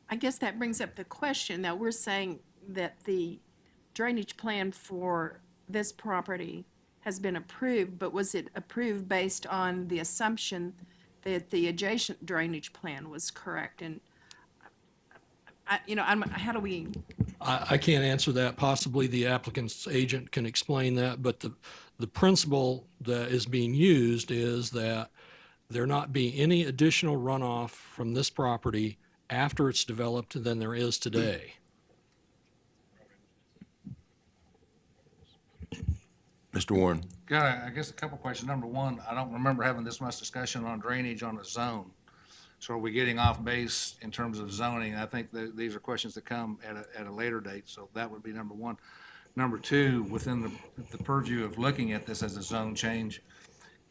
I guess that brings up the question. Now, we're saying that the drainage plan for this property has been approved, but was it approved based on the assumption that the adjacent drainage plan was correct? And, how do we? I can't answer that. Possibly the applicant's agent can explain that, but the principle that is being used is that there not be any additional runoff from this property after it's developed than there is today. Mr. Warren. Got, I guess, a couple questions. Number one, I don't remember having this much discussion on drainage on a zone. So are we getting off base in terms of zoning? I think that these are questions that come at a later date. So that would be number one. Number two, within the purview of looking at this as a zone change,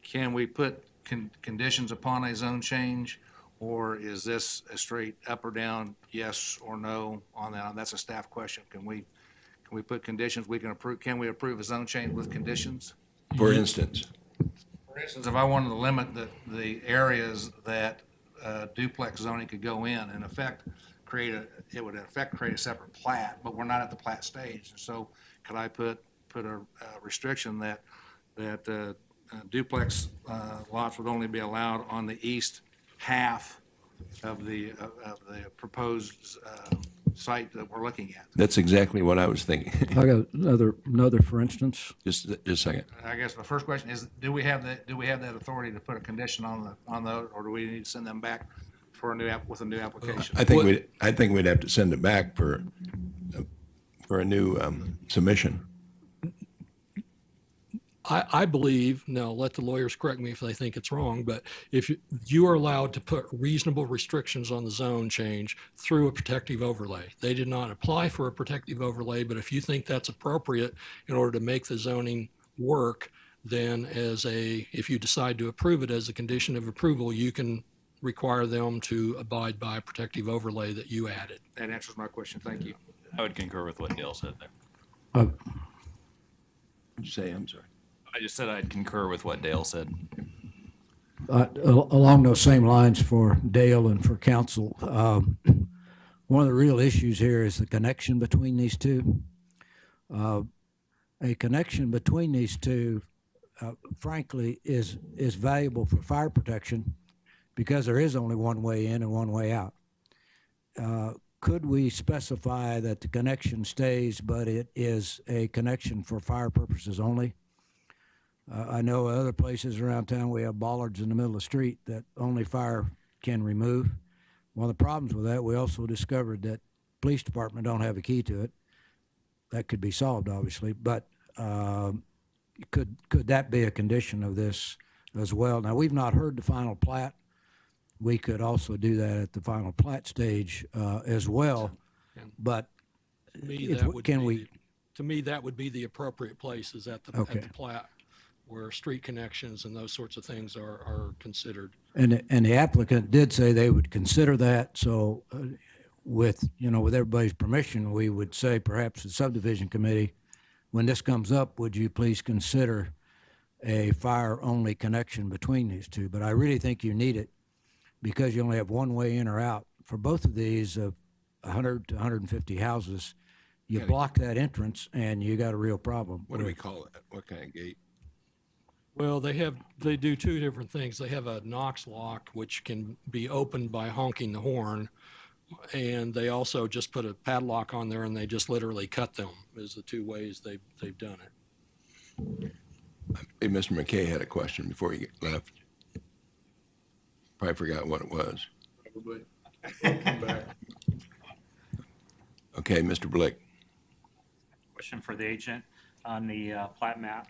can we put conditions upon a zone change, or is this a straight up or down, yes or no on that? That's a staff question. Can we put conditions we can approve? Can we approve a zone change with conditions? For instance? For instance, if I wanted to limit the areas that duplex zoning could go in effect, it would in effect create a separate plat, but we're not at the plat stage. So could I put a restriction that duplex lots would only be allowed on the east half of the proposed site that we're looking at? That's exactly what I was thinking. I got another for instance. Just a second. I guess the first question is, do we have that authority to put a condition on those, or do we need to send them back for with a new application? I think we'd have to send it back for a new submission. I believe, now let the lawyers correct me if they think it's wrong, but if you are allowed to put reasonable restrictions on the zone change through a protective overlay. They did not apply for a protective overlay, but if you think that's appropriate in order to make the zoning work, then if you decide to approve it as a condition of approval, you can require them to abide by a protective overlay that you added. That answers my question. Thank you. I would concur with what Dale said there. What'd you say? I'm sorry. I just said I'd concur with what Dale said. Along those same lines for Dale and for council, one of the real issues here is the connection between these two. A connection between these two, frankly, is valuable for fire protection because there is only one way in and one way out. Could we specify that the connection stays, but it is a connection for fire purposes only? I know other places around town we have bollards in the middle of the street that only fire can remove. One of the problems with that, we also discovered that police department don't have a key to it. That could be solved, obviously, but could that be a condition of this as well? Now, we've not heard the final plat. We could also do that at the final plat stage as well, but To me, that would be the appropriate place is at the plat where street connections and those sorts of things are considered. And the applicant did say they would consider that, so with everybody's permission, we would say perhaps the subdivision committee, when this comes up, would you please consider a fire-only connection between these two? But I really think you need it because you only have one way in or out. For both of these, 100 to 150 houses, you block that entrance and you got a real problem. What do we call it? What kind of gate? Well, they do two different things. They have a Knox lock, which can be opened by honking the horn, and they also just put a padlock on there and they just literally cut them is the two ways they've done it. Hey, Mr. McKay had a question before he left. Probably forgot what it was. Probably. Come back. Okay, Mr. Blick. Question for the agent on the plat map.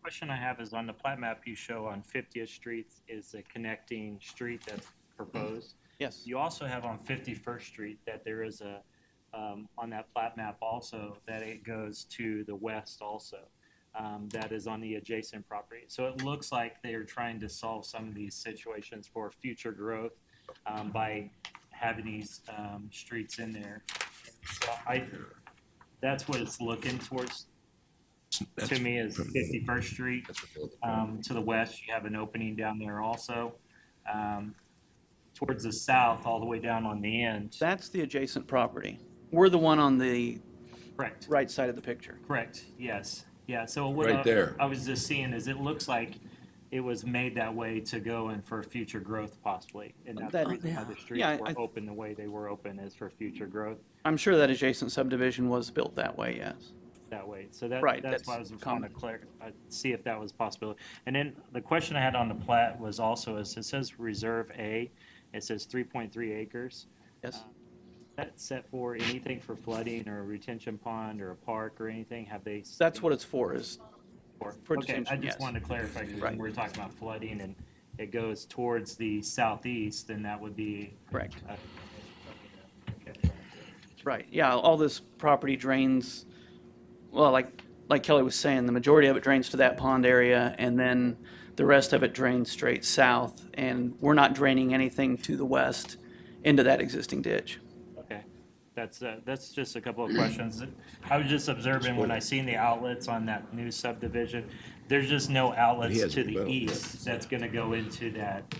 Question I have is on the plat map you show on 50th Street is a connecting street that's proposed. Yes. You also have on 51st Street that there is a, on that plat map also, that it goes to the west also. That is on the adjacent property. So it looks like they're trying to solve some of these situations for future growth by having these streets in there. So that's what it's looking towards. To me is 51st Street. To the west, you have an opening down there also. Towards the south, all the way down on the end. That's the adjacent property. We're the one on the correct right side of the picture. Correct, yes. Yeah, so what Right there. I was just seeing is it looks like it was made that way to go and for future growth possibly. And that's the reason why the streets were open the way they were open is for future growth I'm sure that adjacent subdivision was built that way, yes. that way. So that, Right, that's why I was trying to see if that was possible. And then the question I had on the plat was also, is it says Reserve A, it says 3.3 acres. Yes. That's set for anything for flooding or a retention pond or a park or anything? Have they? That's what it's for, is for Okay, detention, I just yes. wanted to clarify, because when we're talking about flooding and it goes towards the southeast, then that would be. Correct. Right, yeah, all this property drains, well, like Kelly was saying, the majority of it drains to that pond area, and then the rest of it drains straight south, and we're not draining anything to the west into that existing ditch. Okay, that's just a couple of questions. I was just observing when I seen the outlets on that new subdivision, there's just no outlets to the east that's gonna go into that,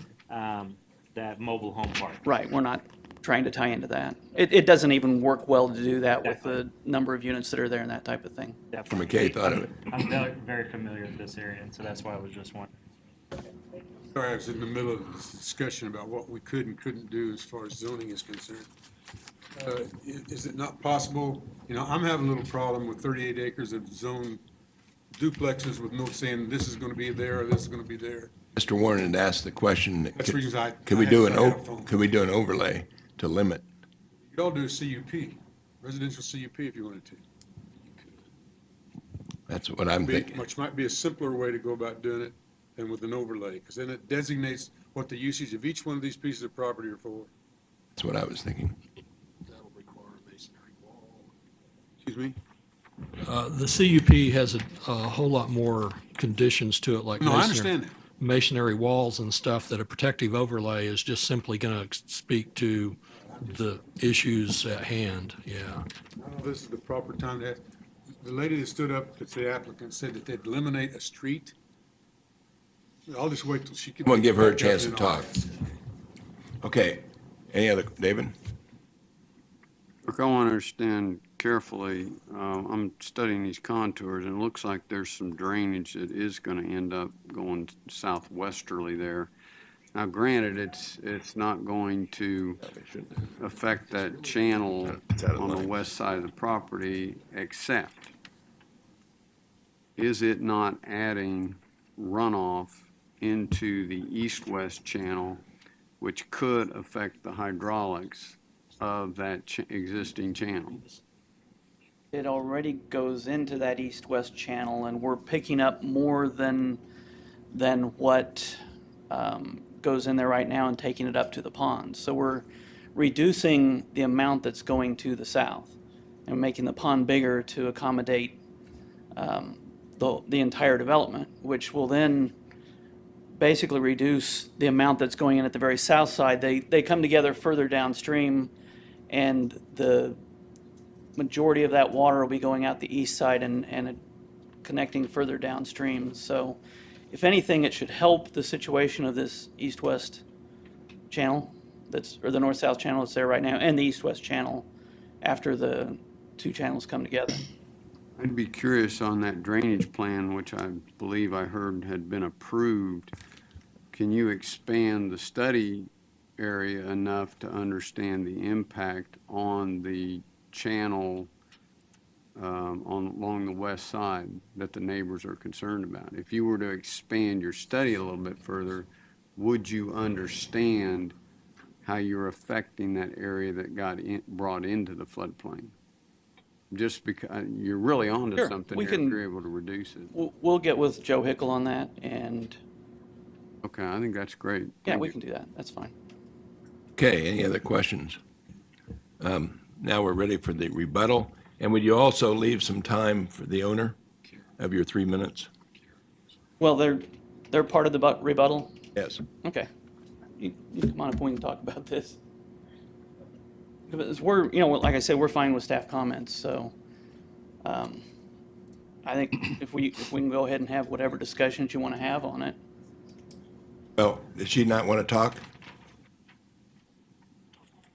that mobile home park. Right, we're not trying to tie into that. It doesn't even work well to do that with the number of units that are there and that type of thing. Definitely. McKay thought of it. I'm very familiar with this area, and so that's why I was just wondering. Sorry, I was in the middle of this discussion about what we could and couldn't do as far as zoning is concerned. Is it not possible, I'm having a little problem with 38 acres of zoned duplexes with no saying this is going to be there or this is going to be there. Mr. Warren had asked the question, That's the reason could we do an overlay to limit? You could all do a CUP, residential CUP if you wanted to. That's what I'm thinking. Which might be a simpler way to go about doing it than with an overlay, because then it designates what the usage of each one of these pieces of property are for. That's what I was thinking. Excuse me? The CUP has a whole lot more conditions to it, like No, I understand that. masonry walls and stuff, that a protective overlay is just simply going to speak to the issues at hand, yeah. I don't know if this is the proper time to ask. The lady that stood up, that's the applicant, said that they'd eliminate a street. I'll just wait till she can. I'm going to give her a chance to talk. Okay. Any other, David? Look, I want to understand carefully, I'm studying these contours, and it looks like there's some drainage that is going to end up going southwesterly there. Now, granted, it's not going to affect that channel on the west side of the property, except, is it not adding runoff into the east-west channel, which could affect the hydraulics of that existing channel? It already goes into that east-west channel, and we're picking up more than what goes in there right now and taking it up to the pond. So we're reducing the amount that's going to the south and making the pond bigger to accommodate the entire development, which will then basically reduce the amount that's going in at the very south side. They come together further downstream, and the majority of that water will be going out the east side and connecting further downstream. So if anything, it should help the situation of this east-west channel or the north-south channel that's there right now, and the east-west channel after the two channels come together. I'd be curious on that drainage plan, which I believe I heard had been approved. Can you expand the study area enough to understand the impact on the channel along the west side that the neighbors are concerned about? If you were to expand your study a little bit further, would you understand how you're affecting that area that got brought into the floodplain? Just because you're really onto Sure, something we here, can- if you're able to reduce it. We'll get with Joe Hickel on that, and Okay, I think that's great. yeah, Thank we you. can do that. That's fine. Okay, any other questions? Now we're ready for the rebuttal. And would you also leave some time for the owner of your 3 minutes? Well, they're part of the rebuttal? Yes. Okay. You come on up, we can talk about this. Because we're, like I said, we're fine with staff comments, so I think if we can go ahead and have whatever discussions you want to have on it. Well, does she not want to talk?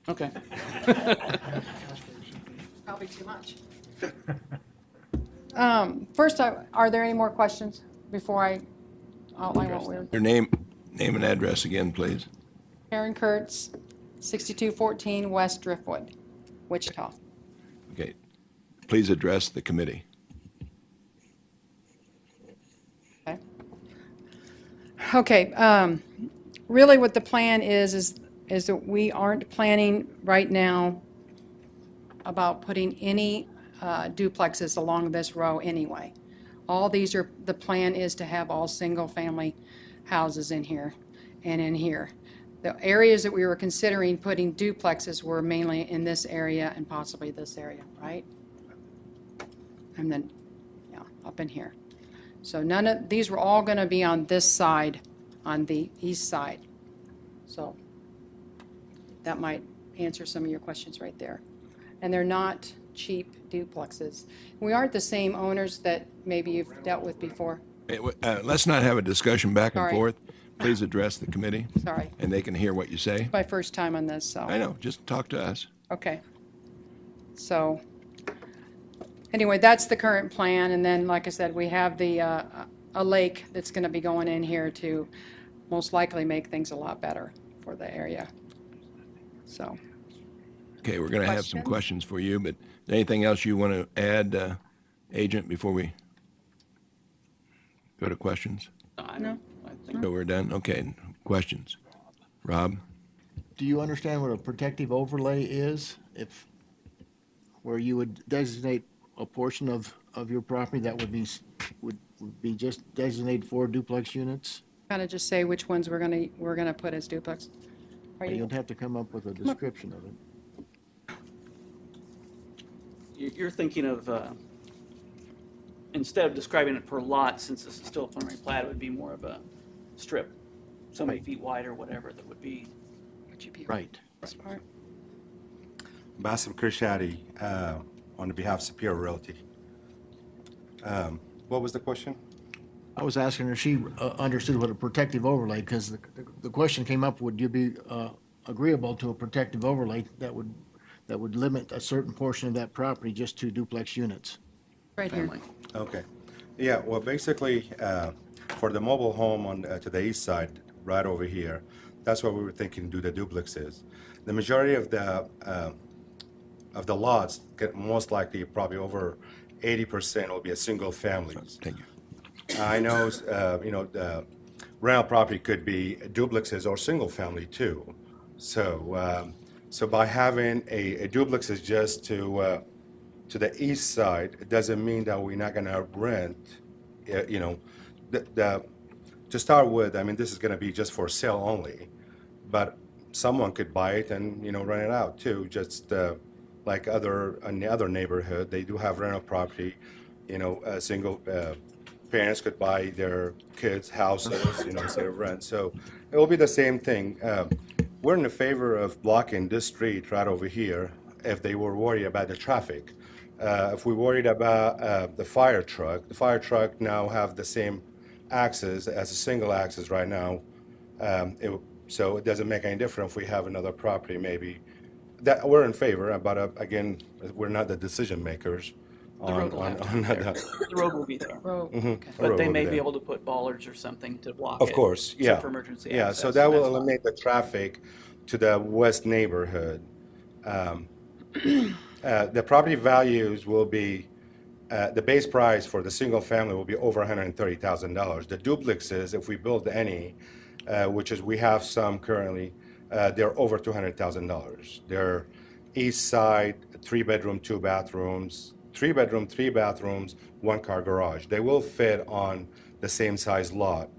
Okay. Probably too much. First, are there any more questions before I outline what we're? Your name and address again, please. Karen Kurtz, 6214 West Driftwood, Wichita. Okay. Please address the committee. Okay, really what the plan is that we aren't planning right now about putting any duplexes along this row anyway. All these are, the plan is to have all single-family houses in here and in here. The areas that we were considering putting duplexes were mainly in this area and possibly this area, right? And then, yeah, up in here. So none of, these were all gonna be on this side, on the east side. So that might answer some of your questions right there. And they're not cheap duplexes. We aren't the same owners that maybe you've dealt with before. Let's not have a discussion back and Sorry. forth. Please address the committee. Sorry. And they can hear what you say. My first time on this, so. I know, just talk to us. Okay. So, anyway, that's the current plan, and then, like I said, we have the, a lake that's gonna be going in here to most likely make things a lot better for the area. So, Okay, we're going to have some questions for you, but anything else you want to add, Agent, before we go to questions? no? something. So we're done? Okay, questions? Rob? Do you understand what a protective overlay is? If, where you would designate a portion of your property that would be just designated for duplex units? Kind of just say which ones we're gonna put as duplex. Are you? You'd have to come up with a description of it. You're thinking of, instead of describing it per lot, since this is still a preliminary plat, it would be more of a strip, so many feet wide or whatever that would be. Right. This part? Basim Kirshadi, on behalf of Superior Realty. What was the question? I was asking her if she understood what a protective overlay, because the question came up, would you be agreeable to a protective overlay that would limit a certain portion of that property just to duplex units? Right here. Okay. Yeah, well, basically, for the mobile home on to the east side, right over here, that's what we were thinking do the duplexes. The majority of the lots, most likely probably over 80% will be a single families. Thank you. I know, the rental property could be duplexes or single family too. So, so by having a duplexes just to the east side, it doesn't mean that we're not gonna rent, to start with, I mean, this is gonna be just for sale only, but someone could buy it and, rent it out too, just like in the other neighborhood, they do have rental property, single parents could buy their kids' houses, instead of rent. So it will be the same thing. We're in the favor of blocking this street right over here if they were worried about the traffic. If we're worried about the fire truck now have the same axis as a single axis right now. So it doesn't make any difference if we have another property maybe. That we're in favor, but again, we're not the decision makers. The road will have to be there. The road will be there. Okay. But they may be able to put bollards or something to block it. Of course, yeah. except for emergency Yeah, access, so that and will that's fine. eliminate the traffic to the west neighborhood. The property values will be, the base price for the single family will be over $130,000. The duplexes, if we build any, which is we have some currently, they're over $200,000. They're east side, 3-bedroom, 2 bathrooms, 3-bedroom, 3 bathrooms, 1-car garage. They will fit on the same size lot,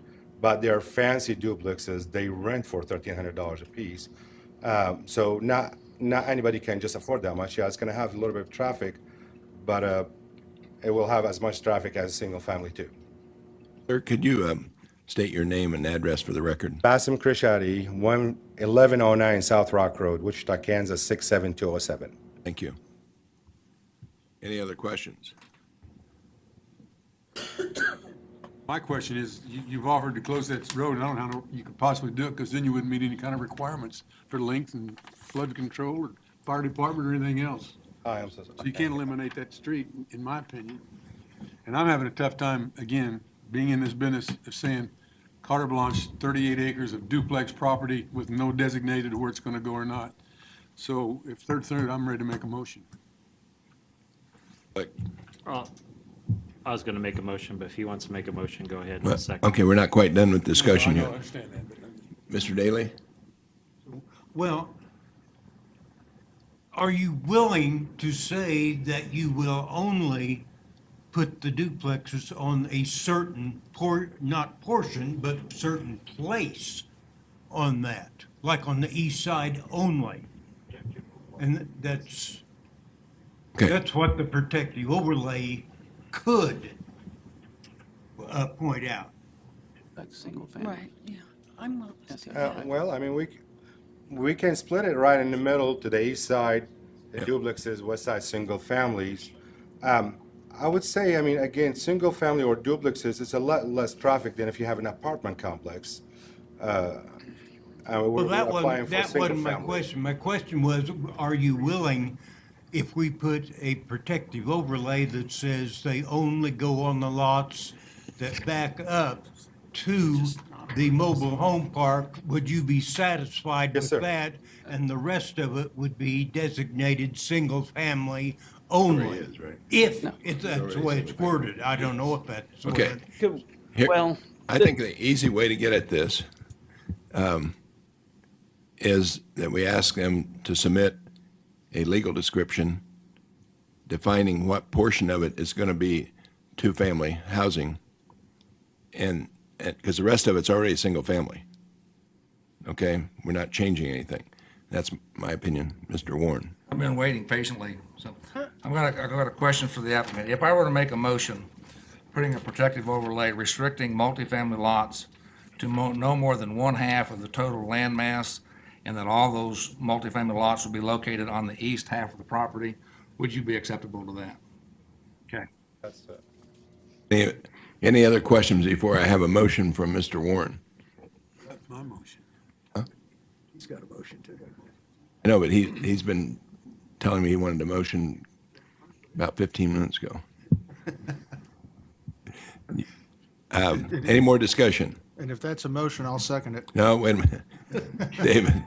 but they're fancy duplexes. They rent for $1,300 a piece. So not anybody can just afford that much. Yeah, it's going to have a little bit of traffic, but it will have as much traffic as a single family too. Sir, could you state your name and address for the record? Basim Krishadi, 1109 South Rock Road, Wichita, Kansas, 67207. Thank you. Any other questions? My question is, you've offered to close that road, and I don't know how you could possibly do it, because then you wouldn't meet any kind of requirements for length and flood control or fire department or anything else. I'm so sorry. So you can't eliminate that street, in my opinion. And I'm having a tough time, again, being in this business of saying carte blanche, 38 acres of duplex property with no designated where it's gonna go or not. So if third, I'm ready to make a motion. I was going to make a motion, but if he wants to make a motion, go ahead in a second. Okay, we're not quite done with discussion I yet. understand that, but Mr. Daly? Well, are you willing to say that you will only put the duplexes on a certain not portion, but certain place on that, like on the east side only? And that's what the protective overlay could point out. That's single family. Right, yeah. I'm not. Well, I mean, we can split it right in the middle to the east side, the duplexes, west side single families. I would say, I mean, again, single family or duplexes, it's a lot less traffic than if you have an apartment complex. Well, that wasn't my question. My question was, are you willing, if we put a protective overlay that says they only go on the lots that back up to the mobile home park, would you be satisfied with that? And the rest of it would be designated single family only? If that's the way it's worded. I don't know if that's the way. Well, I think the easy way to get at this is that we ask them to submit a legal description defining what portion of it is going to be two-family housing, and because the rest of it's already single family. Okay, we're not changing anything. That's my opinion, Mr. Warren. I've been waiting patiently, so I've got a question for the applicant. If I were to make a motion, putting a protective overlay restricting multifamily lots to no more than 1/2 of the total land mass, and that all those multifamily lots will be located on the east half of the property, would you be acceptable to that? Okay. That's it. Any other questions before I have a motion from Mr. Warren? That's my motion. He's got a motion too. I know, but he's been telling me he wanted a motion about 15 minutes ago. Any more discussion? And if that's a motion, I'll second it. No, wait a minute. David?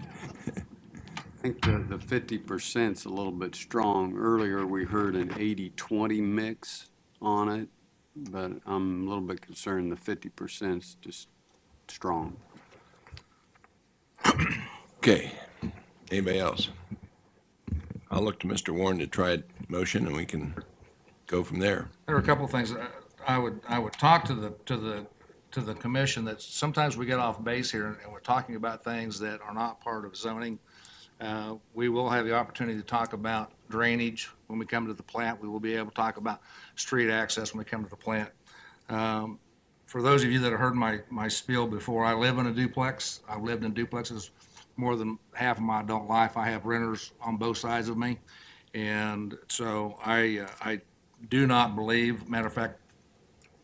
I think the 50%'s a little bit strong. Earlier, we heard an 80-20 mix on it, but I'm a little bit concerned the 50%'s just strong. Okay. Anybody else? I'll look to Mr. Warren to try a motion, and we can go from there. There are a couple of things I would talk to the commission that sometimes we get off base here and we're talking about things that are not part of zoning. We will have the opportunity to talk about drainage when we come to the plat. We will be able to talk about street access when we come to the plat. For those of you that have heard my spiel before, I live in a duplex. I've lived in duplexes more than half of my adult life. I have renters on both sides of me. And so I do not believe, matter of fact,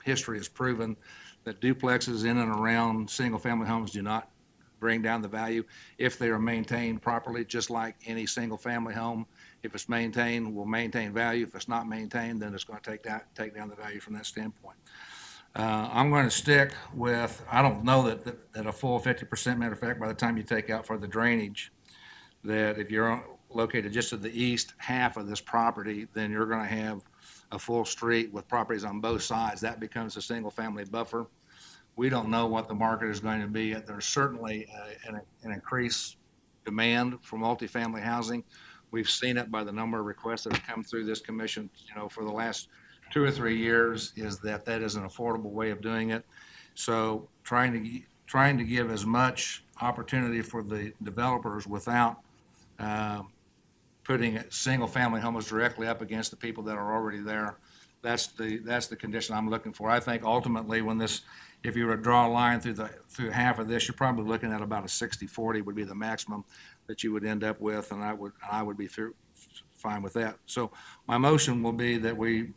history has proven that duplexes in and around single-family homes do not bring down the value if they are maintained properly, just like any single-family home. If it's maintained, will maintain value. If it's not maintained, then it's going to take down the value from that standpoint. I'm going to stick with, I don't know that a full 50%, matter of fact, by the time you take out for the drainage, that if you're located just to the east half of this property, then you're going to have a full street with properties on both sides. That becomes a single-family buffer. We don't know what the market is going to be. There's certainly an increased demand for multifamily housing. We've seen it by the number of requests that have come through this commission, for the last 2 or 3 years, is that is an affordable way of doing it. So trying to give as much opportunity for the developers without putting single-family homes directly up against the people that are already there. That's the condition I'm looking for. I think ultimately if you were to draw a line through half of this, you're probably looking at about a 60-40 would be the maximum that you would end up with, and I would be fine with that. So my motion will be that we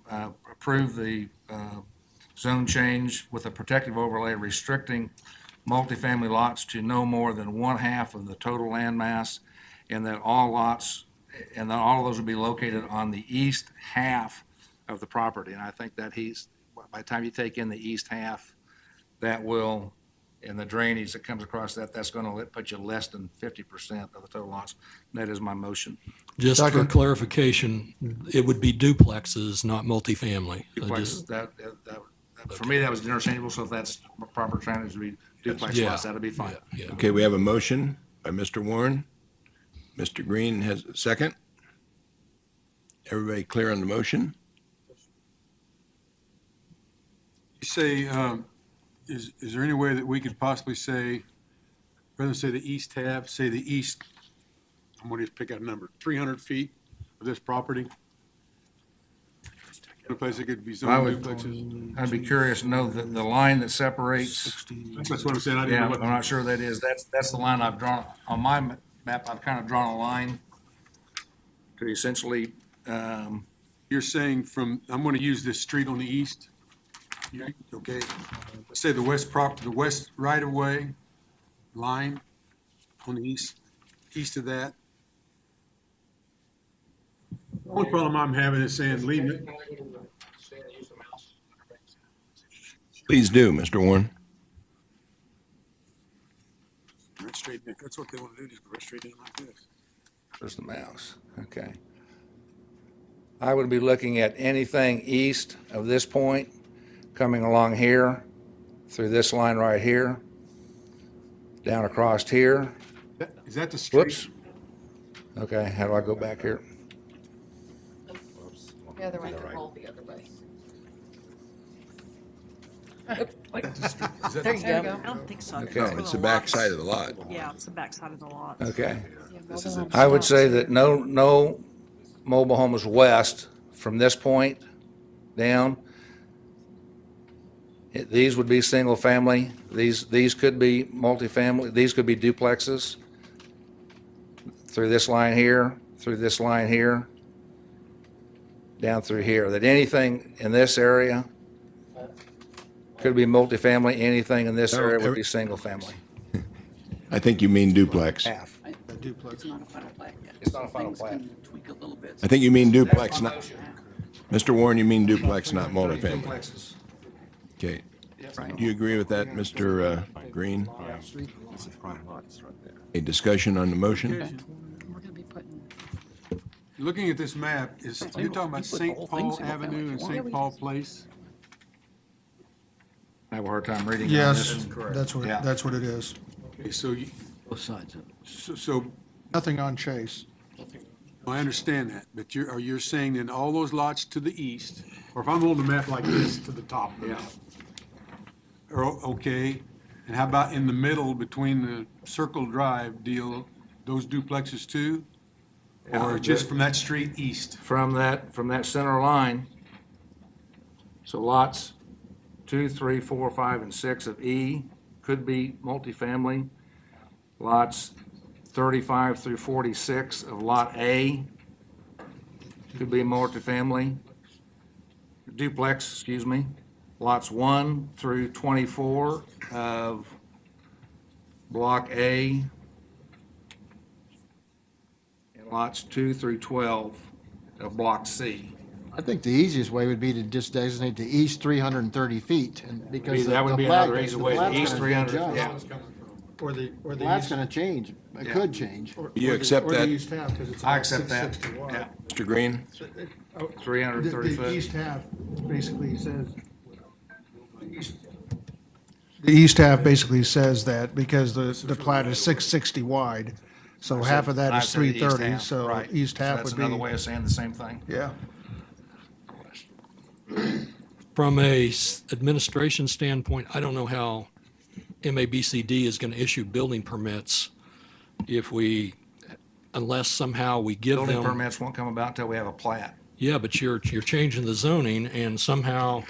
approve the zone change with a protective overlay restricting multifamily lots to no more than 1/2 of the total land mass, and that all of those will be located on the east half of the property. And I think that by the time you take in the east half, that will, and the drainage that comes across that's going to put you less than 50% of the total lots. And that is my motion. Just for clarification, it would be duplexes, not multifamily. Duplexes, for me, that was interchangeable, so if that's proper terminology to be duplex lots, that'll be fine. Yeah. Okay, we have a motion by Mr. Warren. Mr. Green has a second. Everybody clear on the motion? You say, is there any way that we could possibly say, rather than say the east half, say the east, I'm going to just pick out a number, 300 feet of this property? A place that could be zoned duplexes? I'd be curious to know the line that separates. That's what I'm saying. I'm not sure that is. That's the line I've drawn. On my map, I've kind of drawn a line to essentially. You're saying I'm going to use this street on the east? Okay. Let's say the west right-of-way line on the east of that. The only problem I'm having is saying leave it. Please do, Mr. Warren. Right straight in. That's what they want to do, just go right straight in like this. There's the mouse. Okay. I would be looking at anything east of this point, coming along here through this line right here, down across here. Is that the street? Whoops. Okay, how do I go back here? The other way, roll the other way. There you go. I don't think so. Okay. It's the back side of the lot. Yeah, it's the back side of the lot. Okay. I would say that no mobile homes west from this point down. These would be single family. These could be multifamily. These could be duplexes. Through this line here, through this line here, down through here. That anything in this area could be multifamily. Anything in this area would be single family. I think you mean duplex. Half. It's not a final plat yet. It's not a final plat. Things can tweak a little bit. I think you mean duplex, not, Mr. Warren, you mean duplex, not multifamily. Okay. Do you agree with that, Mr. Green? A discussion on the motion? Looking at this map, you're talking about St. Paul Avenue and St. Paul Place? I have a hard time reading. Yes, Yeah. that's what it is. Okay, so Both sides of it. so Nothing on Chase. I understand that, but you're saying then all those lots to the east, or if I'm holding the map like this to the top of the map, are okay, and how about in the middle between the Circle Drive deal, those duplexes too? Or just from that street east? From that center line, so lots 2, 3, 4, 5, and 6 of E could be multifamily. Lots 35 through 46 of Lot A could be multifamily. Duplex, excuse me. Lots 1 through 24 of Block A. And lots 2 through 12 of Block C. I think the easiest way would be to just designate the east 330 feet, and because That would the be flag- another easy the way, flag's the east gonna 300, adjust. yeah. Or the That's east, gonna change. It Yeah. could change. You accept or that, the east half, because it's I about accept that, 660 wide. yeah. Mr. Green? 330 The foot. east half basically says, the east half basically says that because the plat is 660 wide, so half of that I is said the east 330, half, so right. east So half that's would be. another way of saying the same thing. Yeah. From a administration standpoint, I don't know how MABCD is going to issue building permits unless somehow we give them. Building permits won't come about until we have a plat. Yeah, but you're changing the zoning, and somehow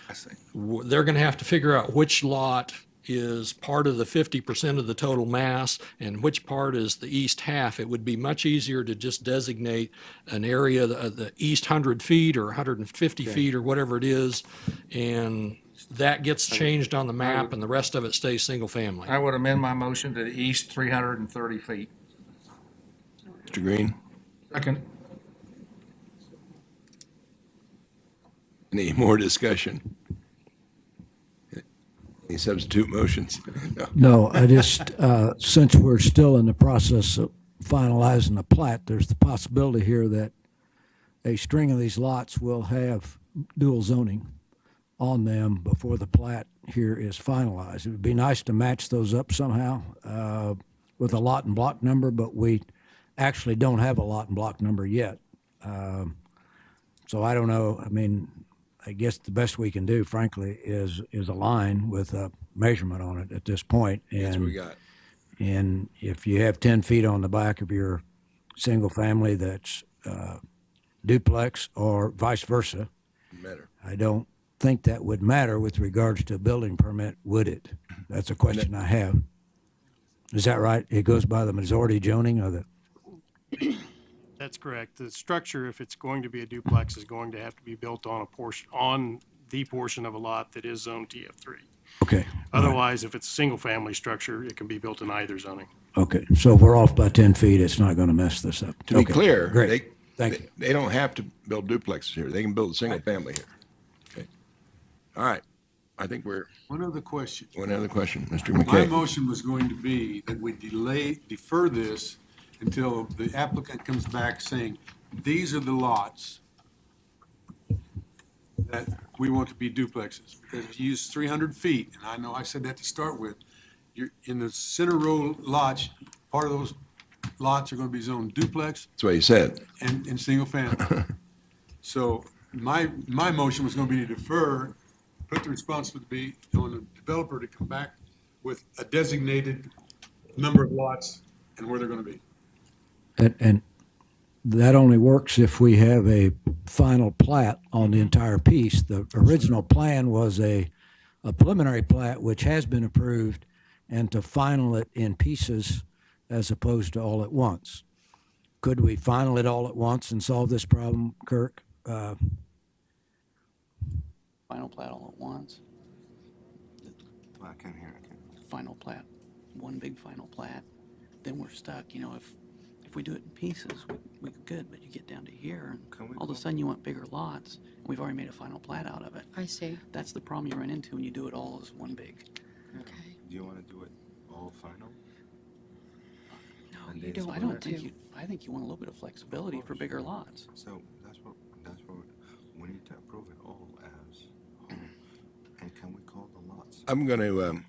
I see. they're going to have to figure out which lot is part of the 50% of the total mass and which part is the east half. It would be much easier to just designate an area, the east 100 feet or 150 feet or whatever it is, and that gets changed on the map and the rest of it stays single family. I would amend my motion to the east 330 feet. Mr. Green? Second. Any more discussion? Any substitute motions? No. No, I just, since we're still in the process of finalizing the plat, there's the possibility here that a string of these lots will have dual zoning on them before the plat here is finalized. It would be nice to match those up somehow with a lot and block number, but we actually don't have a lot and block number yet. So I don't know. I mean, I guess the best we can do, frankly, is align with a measurement on it at this point. That's what we got. And if you have 10 feet on the back of your single family that's duplex or vice versa, Better. I don't think that would matter with regards to a building permit, would it? That's a question I have. Is that right? It goes by the majority zoning of the, That's correct. The structure, if it's going to be a duplex, is going to have to be built on the portion of a lot that is zoned TF3. okay. Otherwise, if it's a single-family structure, it can be built in either zoning. Okay, so if we're off by 10 feet, it's not going to mess this up. To be Okay, clear, great. Thank you. they don't have to build duplexes here. They can build a single family here. Okay. All right. I think we're, One other question. one other question, Mr. My McKay. motion was going to be that we defer this until the applicant comes back saying, these are the lots that we want to be duplexes. Because if you use 300 feet, and I know I said that to start with, you're in the center row lots, part of those lots are going to be zoned duplex That's what he said. and single family. So my motion was going to be to defer, put the responsibility on the developer to come back with a designated number of lots and where they're going to be. And that only works if we have a final plat on the entire piece. The original plan was a preliminary plat, which has been approved, and to final it in pieces as opposed to all at once. Could we final it all at once and solve this problem, Kirk? Final plat all at once. I can't hear it. Final plat, one big final plat. Then we're stuck. You know, if we do it in pieces, we could, but you get down to here, and all of a sudden you want bigger lots, and we've already made a final plat out of it. I see. That's the problem you run into when you do it all as one big. Okay. Do you want to do it all final? No, And you then don't. I think you want a little bit of flexibility for bigger lots. So that's what we need to approve it all as whole. And can we call the lots? I'm going to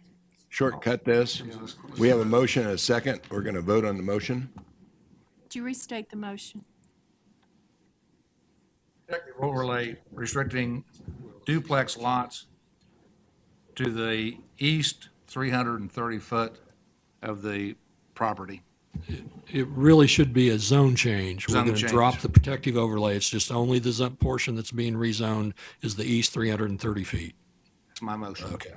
shortcut this. We have a motion and a second. We're going to vote on the motion. Would you restate the motion? Protective overlay restricting duplex lots to the east 330 foot of the property. It really should be a zone change. We're Zone going to change. drop the protective overlay. It's just only the portion that's being rezoned is the east 330 feet. That's my motion. Okay.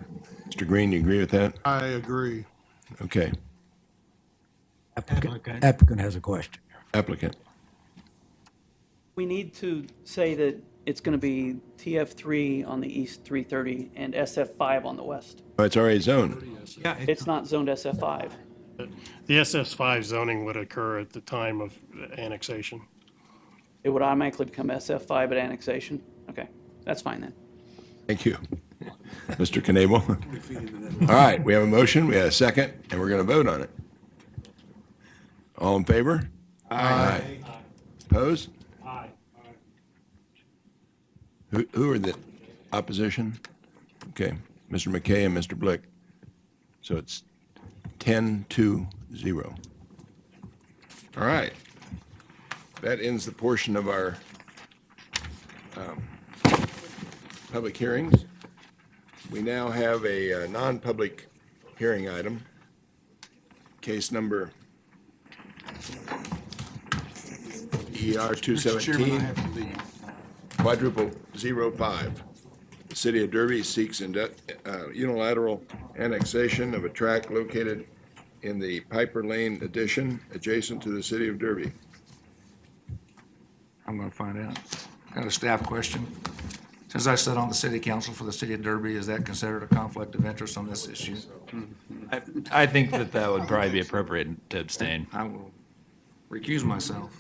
Mr. Green, you agree with that? I agree. Okay. Applicant has a question. Applicant. We need to say that it's going to be TF3 on the east 330 and SF5 on the west. Oh, it's already zoned. Yeah, It's not zoned SF5. the SS5 zoning would occur at the time of annexation. It would automatically become SF5 at annexation? Okay, that's fine then. Thank you. Mr. Knable. All right, we have a motion, we have a second, and we're going to vote on it. All in favor? Aye. Opposed? Aye. Who are the opposition? Okay, Mr. McKay and Mr. Blick. So it's 10-0. All right. That ends the portion of our public hearings. We now have a non-public hearing item, case number ER 217, quadruple 05. The City of Derby seeks unilateral annexation of a tract located in the Piper Lane addition adjacent to the City of Derby. I'm going to find out. Got a staff question. Since I sit on the city council for the city of Derby, is that considered a conflict of interest on this issue? I think that would probably be appropriate to abstain. I will recuse myself.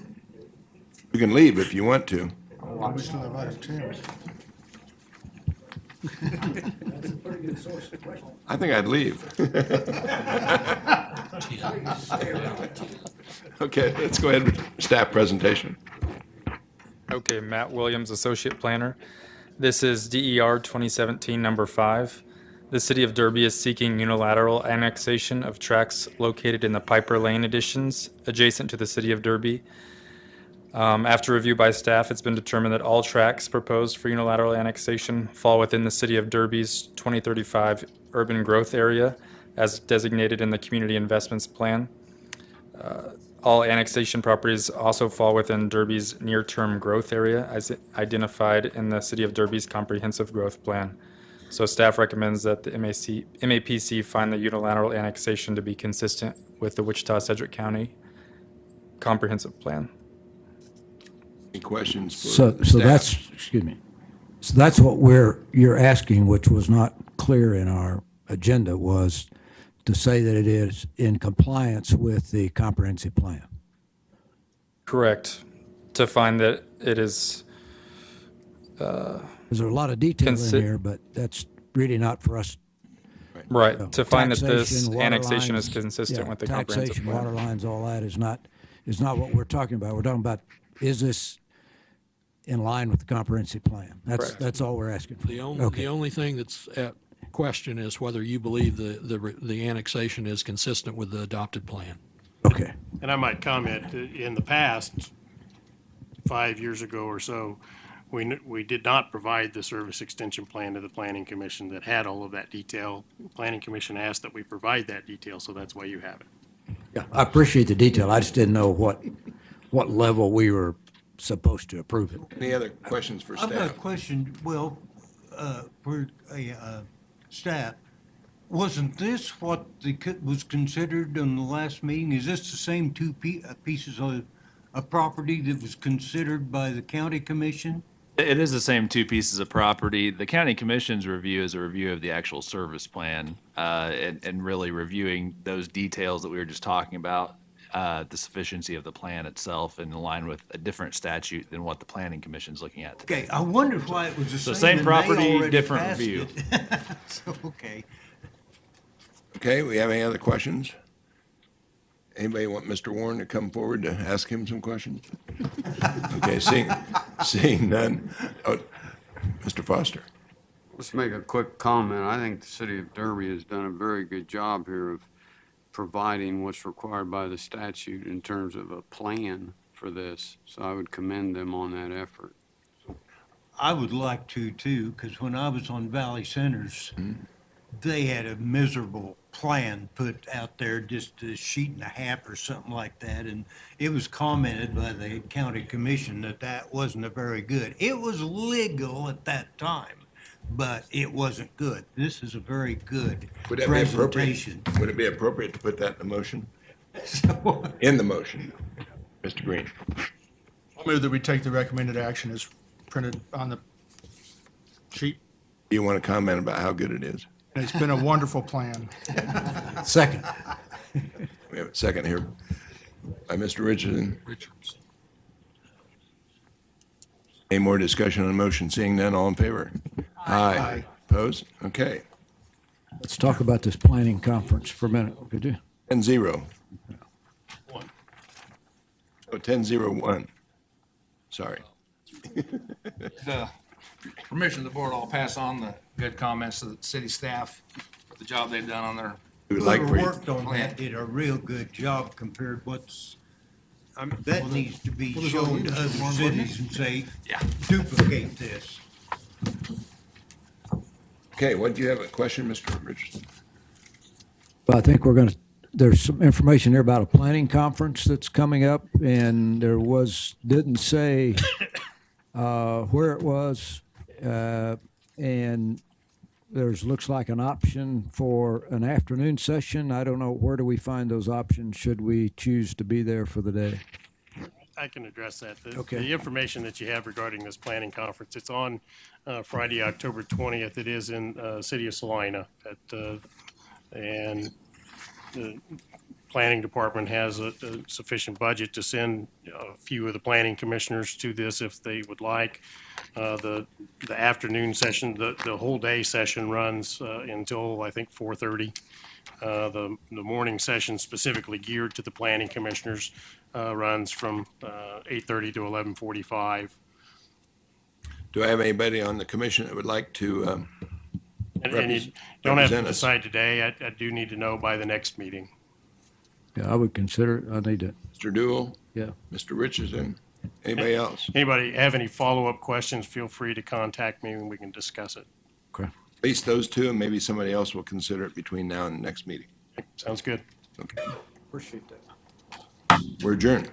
You can leave if you want to. We still have item 10. I think I'd leave. Okay, let's go ahead with staff presentation. Okay, Matt Williams, Associate Planner. This is DER 2017, number 5. The City of Derby is seeking unilateral annexation of tracts located in the Piper Lane additions adjacent to the City of Derby. After review by staff, it's been determined that all tracts proposed for unilateral annexation fall within the City of Derby's 2035 urban growth area as designated in the Community Investments Plan. All annexation properties also fall within Derby's near-term growth area as identified in the City of Derby's Comprehensive Growth Plan. So staff recommends that the MAPC find the unilateral annexation to be consistent with the Wichita-Sedgwick County Comprehensive Plan. Any questions for So staff? that's, excuse me. So that's what you're asking, which was not clear in our agenda, was to say that it is in compliance with the comprehensive plan. Correct. To find that it is. There's a lot of detail in here, but that's really not for us. Right. To find that this Taxation, water annexation is lines, consistent yeah, with the comprehensive taxation, plan. water lines, all that is not what we're talking about. We're talking about, is this in line with the comprehensive plan. Correct. That's all we're asking for. The Okay. only thing that's at question is whether you believe the annexation is consistent with the adopted plan. Okay. And I might comment, in the past, 5 years ago or so, we did not provide the service extension plan to the Planning Commission that had all of that detail. Planning Commission asked that we provide that detail, so that's why you have it. Yeah, I appreciate the detail. I just didn't know what level we were supposed to approve it. Any other questions for I've got a staff? question, well, for staff. Wasn't this what was considered in the last meeting? Is this the same two pieces of property that was considered by the county commission? It is the same two pieces of property. The county commission's review is a review of the actual service plan, and really reviewing those details that we were just talking about, the sufficiency of the plan itself in line with a different statute than what the planning commission's looking at today. Okay, I wondered why it was the So same. same and they property, already different passed review. it. So, okay. Okay, we have any other questions? Anybody want Mr. Warren to come forward to ask him some questions? Okay, seeing none. Oh, Mr. Foster. Let's make a quick comment. I think the city of Derby has done a very good job here of providing what's required by the statute in terms of a plan for this. So I would commend them on that effort. I would like to too, because when I was on Valley Centers, they had a miserable plan put out there, just a sheet and a half or something like that. And it was commented by the county commission that that wasn't a very good. It was legal at that time, but it wasn't good. This is a very good Would that be appropriate? presentation. Would it be appropriate to put that in the motion? In the motion, Mr. Green. I'll move that we take the recommended action as printed on the sheet. Do you want to comment about how good it is? And it's been a wonderful plan. Second. We have a second here by Mr. Richardson. Any more discussion on the motion? Seeing none, all in favor? Aye. Opposed? Okay. Let's talk about this planning conference for a minute, could you? 10-0. Oh, 10-0-1. Sorry. The permission of the board, I'll pass on the good comments to the city staff for the job they've done on their. We would like for Whoever you. worked on that did a real good job compared that needs to be shown to other cities and say, duplicate this. Okay, what, do you have a question, Mr. Richardson? Well, I think there's some information here about a planning conference that's coming up, and didn't say where it was, and looks like an option for an afternoon session. I don't know, where do we find those options should we choose to be there for the day? I can address that. Okay. The information that you have regarding this planning conference, it's on Friday, October 20th. It is in city of Salina. And the planning department has a sufficient budget to send a few of the planning commissioners to this if they would like. The afternoon session, the whole day session runs until, I think, 4:30. The morning session specifically geared to the planning commissioners runs from 8:30 to 11:45. Do I have anybody on the commission that would like to And you don't have to represent us? decide today. I do need to know by the next meeting. Yeah, I would consider it. I need to. Mr. Duell? Yeah. Mr. Richardson? Anybody else? Anybody have any follow-up questions, feel free to contact me and we can discuss it. At least those two, and maybe somebody else will consider it between now and the next meeting. Sounds good. Okay. Appreciate that. We're adjourned.